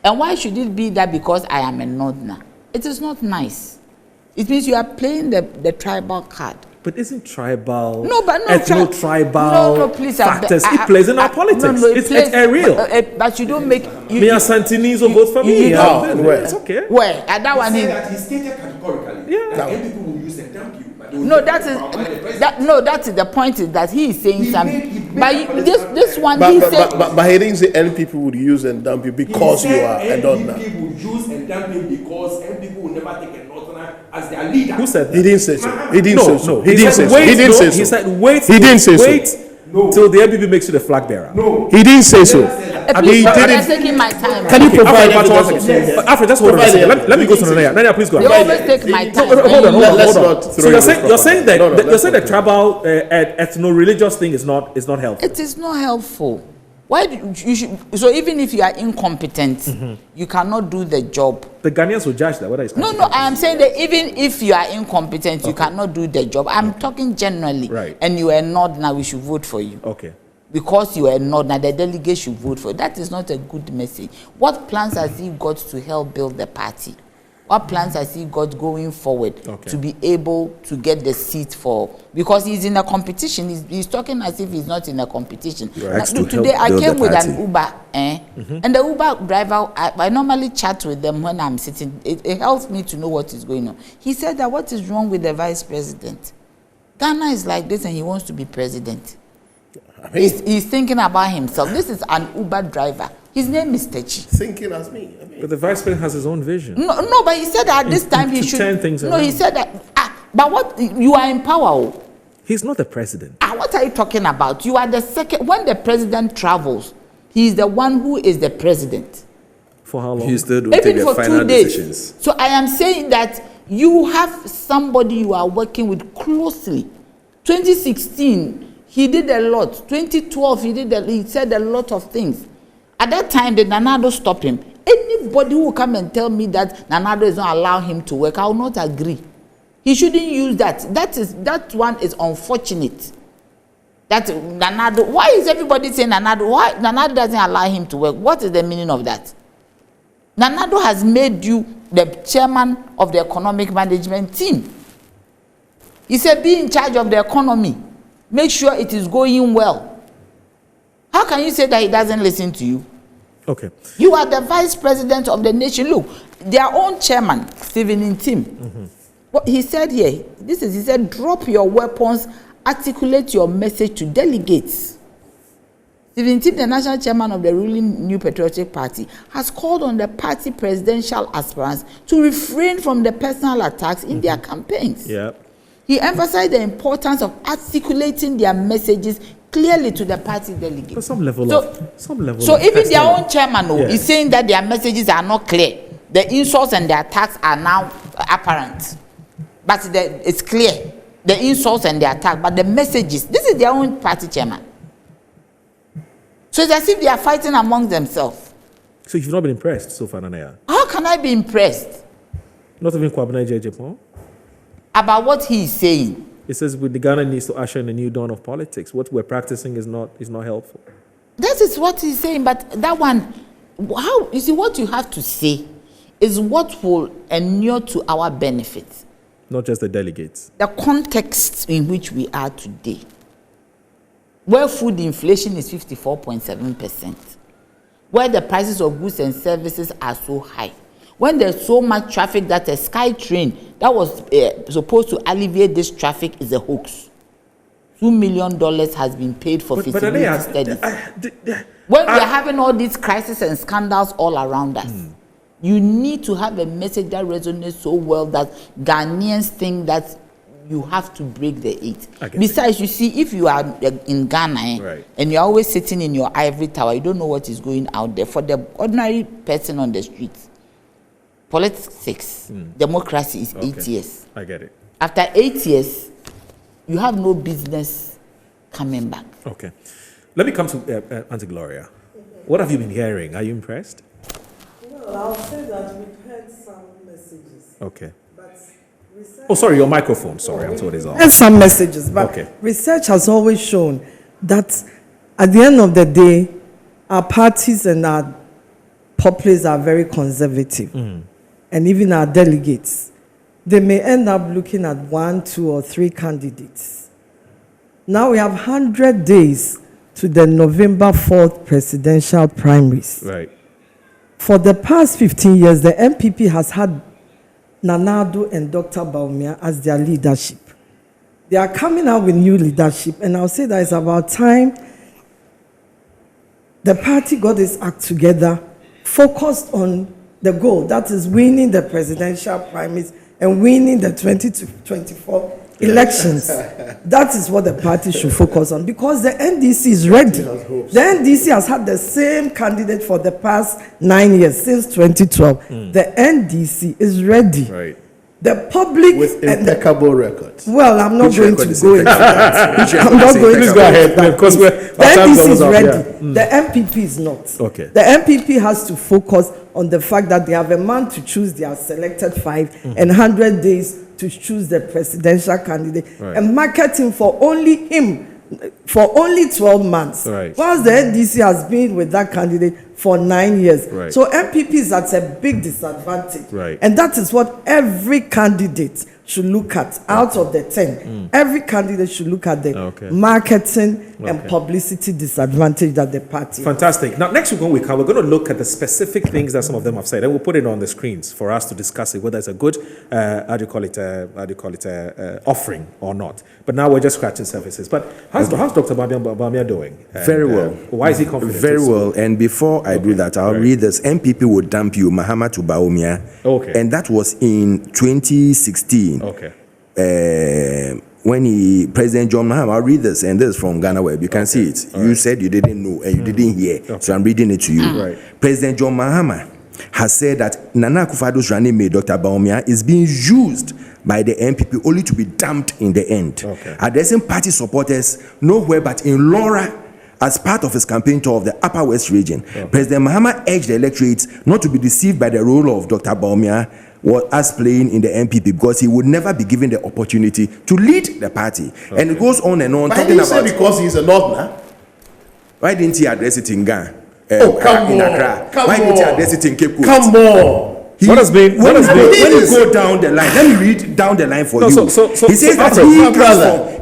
And why should it be that because I am a Northerner? It is not nice. It means you are playing the tribal card. But isn't tribal, ethno-tribal please, factors, it plays in our politics. It's real. But you don't make... Me and Santini's will vote for me. It's okay. Where? And that one he stated categorically that people will use the damn people. That is the point is that he is saying something. But this one he said. But he didn't say any people would use and dump you because you are a Northerner. People would use and dump you because people will never take a Northerner as their leader. Who said that? He didn't say so. He didn't say so. He didn't say so. He said wait. He didn't say so. Till the MPP makes you the flag bearer. No. He didn't say so. Please, I'm taking my time. Can you provide After just hold on a second. Let me go to Nania. Nania, please go. They always take my time. Hold on. So you're saying that the tribal ethno-religious thing is not helpful. It is not helpful. Why you should, so even if you are incompetent, you cannot do the job. The Ghanaians will judge that, whether it's No, I am saying that even if you are incompetent, you cannot do the job. I'm talking generally. Right. And you are not, now we should vote for you. Okay. Because you are not, now the delegate should vote for you. That is not a good message. What plans has he got to help build the party? What plans has he got going forward to be able to get the seat for? Because he's in a competition. He's talking as if he's not in a competition. Today I came with an Uber, and the Uber driver, I normally chat with them when I'm sitting. It helps me to know what is going on. He said that what is wrong with the vice president? Ghana is like this and he wants to be president. He's thinking about himself. This is an Uber driver. His name is Techi. Thinking as me. But the vice president has his own vision. No, but he said that at this time he should turn things No, around. he said that. But what, you are in power. He's not the president. What are you talking about? You are the second. When the president travels, he is the one who is the president. For how long? He still will take Even the for final 2 days. decisions. So I am saying that you have somebody you are working with closely. 2016, he did a lot. 2012, he said a lot of things. At that time, did Nanado stop him? Anybody who will come and tell me that Nanado is not allowing him to work, I will not agree. He shouldn't use that. That one is unfortunate. That Nanado, why is everybody saying Nanado? Why Nanado doesn't allow him to work? What is the meaning of that? Nanado has made you the chairman of the economic management team. He said, be in charge of the economy. Make sure it is going well. How can you say that he doesn't listen to you? Okay. You are the vice president of the nation. Look, their own chairman, Stephen Intim, what he said here, he said, drop your weapons, articulate your message to delegates. Stephen Intim, the national chairman of the ruling New Patriotic Party, has called on the party presidential aspirants to refrain from the personal attacks in their campaigns. Yeah. He emphasized the importance of articulating their messages clearly to the party delegates. Some level of So even their own chairman is saying that their messages are not clear. The insults and the attacks are now apparent. But it's clear. The insults and the attack, but the messages, this is their own party chairman. So it's as if they are fighting among themselves. So you've not been impressed so far, Nanaya? How can I be impressed? Not even Kwabena Japan? About what he is saying. It says the Ghana needs to usher in a new dawn of politics. What we're practicing is not helpful. That is what he's saying, but that one, how you see what you have to say is what will inure to our benefit. Not just the delegates. The context in which we are today, where food inflation is 54.7%, where the prices of goods and services are so high, when there's so much traffic that a sky train that was supposed to alleviate this traffic is a hoax. $2 million has been paid for feasibility studies. When we are having all these crises and scandals all around us, you need to have a message that resonates so well that Ghanaians think that you have to break the eight. Besides, you see, if you are in Ghana and you're always sitting in your ivory tower, you don't know what is going out there. For the ordinary person on the streets, politics, democracy is 8 years. I get it. After 8 years, you have no business coming back. Okay. Let me come to Auntie Gloria. What have you been hearing? Are you impressed? Well, I'll say that we've heard some messages. Okay. Oh, sorry, your microphone. Sorry, I'm told it's on. Heard some messages, but research has always shown that at the end of the day, our parties and our populace are very conservative. And even our delegates, they may end up looking at 1, 2, or 3 candidates. Now we have 100 days to the November 4th presidential primaries. Right. For the past 15 years, the MPP has had Nanado and Dr. Baumia as their leadership. They are coming out with new leadership, and I'll say that it's about time the party got its act together, focused on the goal, that is winning the presidential primaries and winning the 2024 elections. That is what the party should focus on, because the NDC is ready. The NDC has had the same candidate for the past 9 years, since 2012. The NDC is ready. The public with impeccable records. Well, I'm not going to go into that. I'm not going to go ahead because the NDC is ready. Yeah. The MPP is not. Okay. The MPP has to focus on the fact that they have a month to choose their selected 5 and 100 days to choose the presidential candidate and market him for only him for only 12 months. Right. Whilst the NDC has been with that candidate for 9 years. Right. So MPP is at a big disadvantage. Right. And that is what every candidate should look at out of the 10. Every candidate should look at the marketing and publicity disadvantage that the party Fantastic. Now, next week when we come, we're going to look at the specific things that some of them have said, and we'll put it on the screens for us to discuss it, whether it's a good, offering or not. But now we're just scratching surfaces. But how's Dr. Bamia doing? Very well. Why is he confident? Very well. And before I do that, I'll read this. MPP will dump you, Mahama to Bawumia. Okay. And that was in 2016. Okay. When President John Mahama, I'll read this, and this is from Ghana Web. You can see it. You said you didn't know and you didn't hear. So I'm reading it to you. Right. President John Mahama has said that Nana Akufo-Addo's running mate, Dr. Bawumia, is being used by the MPP only to be dumped in the end. Okay. Addressing party supporters nowhere but in Laura as part of his campaign tour of the Upper West region. President Mahama urged the electorate not to be deceived by the role of Dr. Bawumia as playing in the MPP because he would never be given the opportunity to lead the party. And it goes on and on. But talking about because he's a northerner. Why didn't he address it in Ghana? Come in on. Accra? Come Why didn't he on. address it in Cape Coast? Come on. When you go down the line, let me read down the line for you. He says that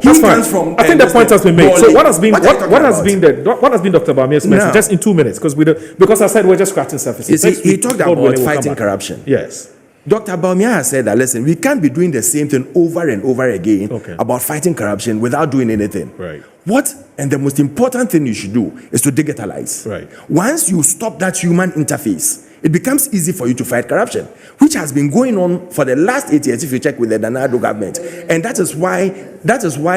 he comes from. I think the point has been made. So what has been what has been Dr. Bamia's message? Just in 2 minutes, because I said we're just scratching surfaces. He talked about fighting corruption. Yes. Dr. Bawumia has said that, listen, we can't be doing the same thing over and over again about fighting corruption without doing anything. Right. What, and the most important thing you should do is to digitalize. Right. Once you stop that human interface, it becomes easy for you to fight corruption, which has been going on for the last 8 years if you check with the Danado government. And that is why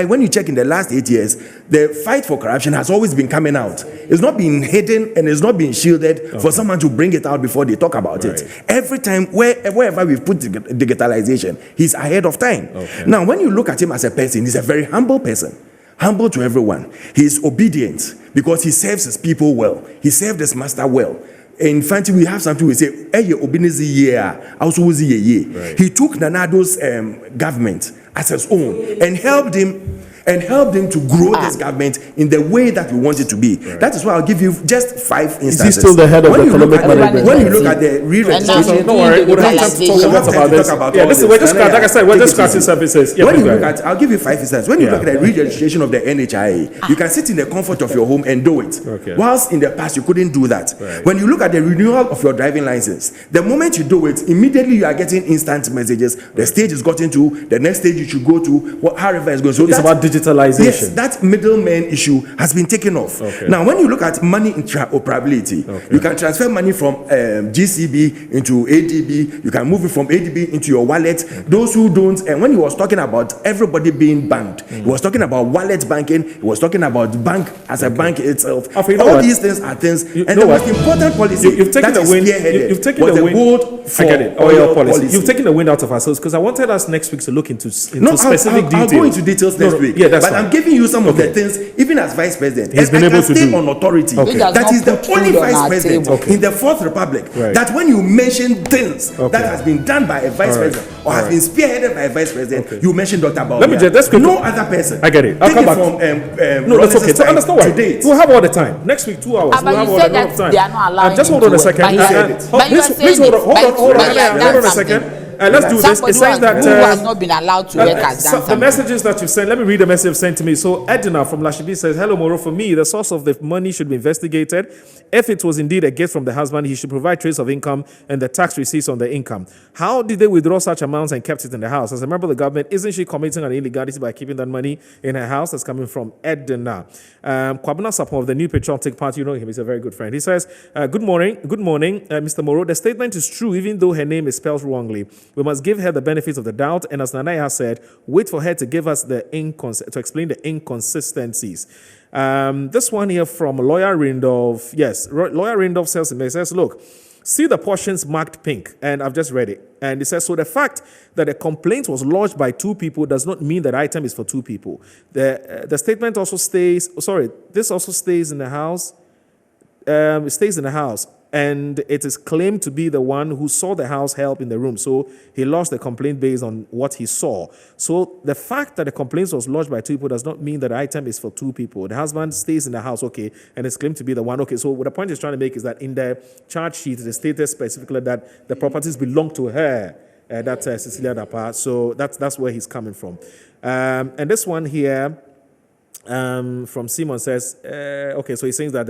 when you check in the last 8 years, the fight for corruption has always been coming out. It's not been hidden and it's not been shielded for someone to bring it out before they talk about it. Every time, wherever we've put digitalization, he's ahead of time. Now, when you look at him as a person, he's a very humble person. Humble to everyone. He's obedient because he serves his people well. He served his master well. In fact, we have something we say, he took Nanado's government as his own and helped him to grow this government in the way that we want it to be. That is why I'll give you just 5 instances. Is he still the head of the economic management? When you look at the re-registration, don't worry, we don't have to talk about this. Listen, we're just, like I said, we're just scratching surfaces. When you look at, I'll give you 5 instances. When you look at the re-registration of the NHIA, you can sit in the comfort of your home and do it. Whilst in the past you couldn't do that. When you look at the renewal of your driving license, the moment you do it, immediately you are getting instant messages. The stage is gotten to, the next stage you should go to, however it's going. So it's about digitalization. Yes, that middleman issue has been taken off. Now, when you look at money interoperability, you can transfer money from GCB into ADB. You can move it from ADB into your wallet. Those who don't, and when he was talking about everybody being banked, he was talking about wallet banking. He was talking about bank as a bank itself. All these things are things, and the most important policy you've taken that the wind. You've Taken the wind. gold for oil policy. You've taken the wind out of ourselves because I wanted us next week to look into specific details. I'll go into details next week. Yeah, that's but fine. I'm giving you some of the things, even as vice president, he's been able to stay do on authority. That is the only vice president in the Fourth Republic that when you mention things that has been done by a vice president or has been spearheaded by a vice president, you mention Dr. Bawumia. Let me just no other person. I get it. I'll come back. No, that's okay. So understand why. We'll have all the time. Next week, 2 hours. We'll have all the time. They are not allowing Just hold on a second. Please hold on a second. Let's do this. It says that who has not been allowed to work has done something. The messages that you sent, let me read the message sent to me. So Edna from Lashibi says, hello Moro, for me, the source of the money should be investigated. If it was indeed a gift from the husband, he should provide trace of income and the tax receipts on the income. How did they withdraw such amounts and kept it in the house? As a member of the government, isn't she committing an illegality by keeping that money in her house? That's coming from Edna. Kwabena Sapon of the New Patriotic Party, you know him, he's a very good friend. He says, good morning, Mr. Moro. The statement is true, even though her name is spelled wrongly. We must give her the benefit of the doubt, and as Nanaya has said, wait for her to give us to explain the inconsistencies. This one here from Lawyer Rindolph. Yes, Lawyer Rindolph says, look, See the portions marked pink, and I've just read it. And it says, so the fact that a complaint was lodged by 2 people does not mean that item is for 2 people. The statement also stays, this also stays in the house. It stays in the house, and it is claimed to be the one who saw the house help in the room. So he lodged the complaint based on what he saw. So the fact that the complaint was lodged by 2 people does not mean that the item is for 2 people. The husband stays in the house, okay, and it's claimed to be the one. Okay, so what the point he's trying to make is that in the charge sheet, it is stated specifically that the properties belong to her. That's Cecilia Dapa. So that's where he's coming from. And this one here from Simon says, okay, so he's saying that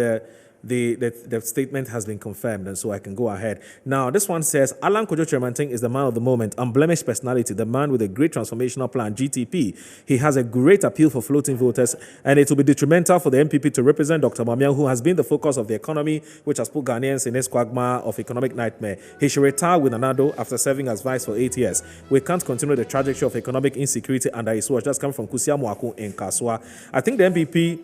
the statement has been confirmed, and so I can go ahead. Now, this one says, Alan Kojo Chirmanting is the man of the moment, unblemished personality, the man with a great transformational plan, GTP. He has a great appeal for floating voters, and it will be detrimental for the MPP to represent Dr. Mamiang, who has been the focus of the economy, which has put Ghanaians in this quagmire of economic nightmare. He should retire with Anado after serving as vice for 8 years. We can't continue the trajectory of economic insecurity under his watch. That's coming from Kusia Mwaku in Kaswa. I think the MPP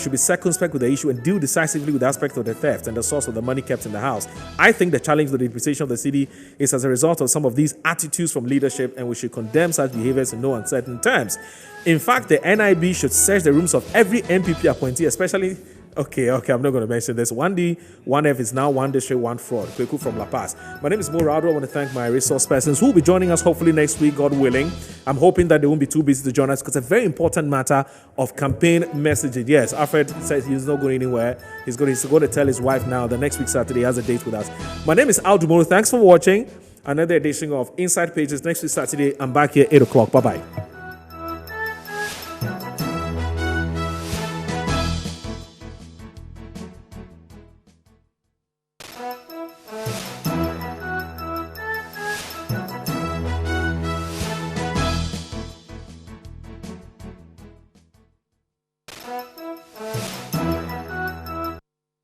should be circumspect with the issue and deal decisively with the aspect of the theft and the source of the money kept in the house. I think the challenge with the depreciation of the city is as a result of some of these attitudes from leadership, and we should condemn such behaviors in no uncertain terms. In fact, the NIB should search the rooms of every MPP appointee, especially... Okay, I'm not going to mention this. 1D, 1F is now 1 district, 1 fraud. Kweku from La Paz. My name is Mo Rado. I want to thank my resource persons who will be joining us hopefully next week, God willing. I'm hoping that they won't be too busy to join us because it's a very important matter of campaign messaging. Yes, Alfred says he's not going anywhere. He's going to tell his wife now that next week Saturday he has a date with us. My name is Al Dumoro. Thanks for watching another edition of Inside Pages. Next week Saturday, I'm back here 8 o'clock. Bye-bye.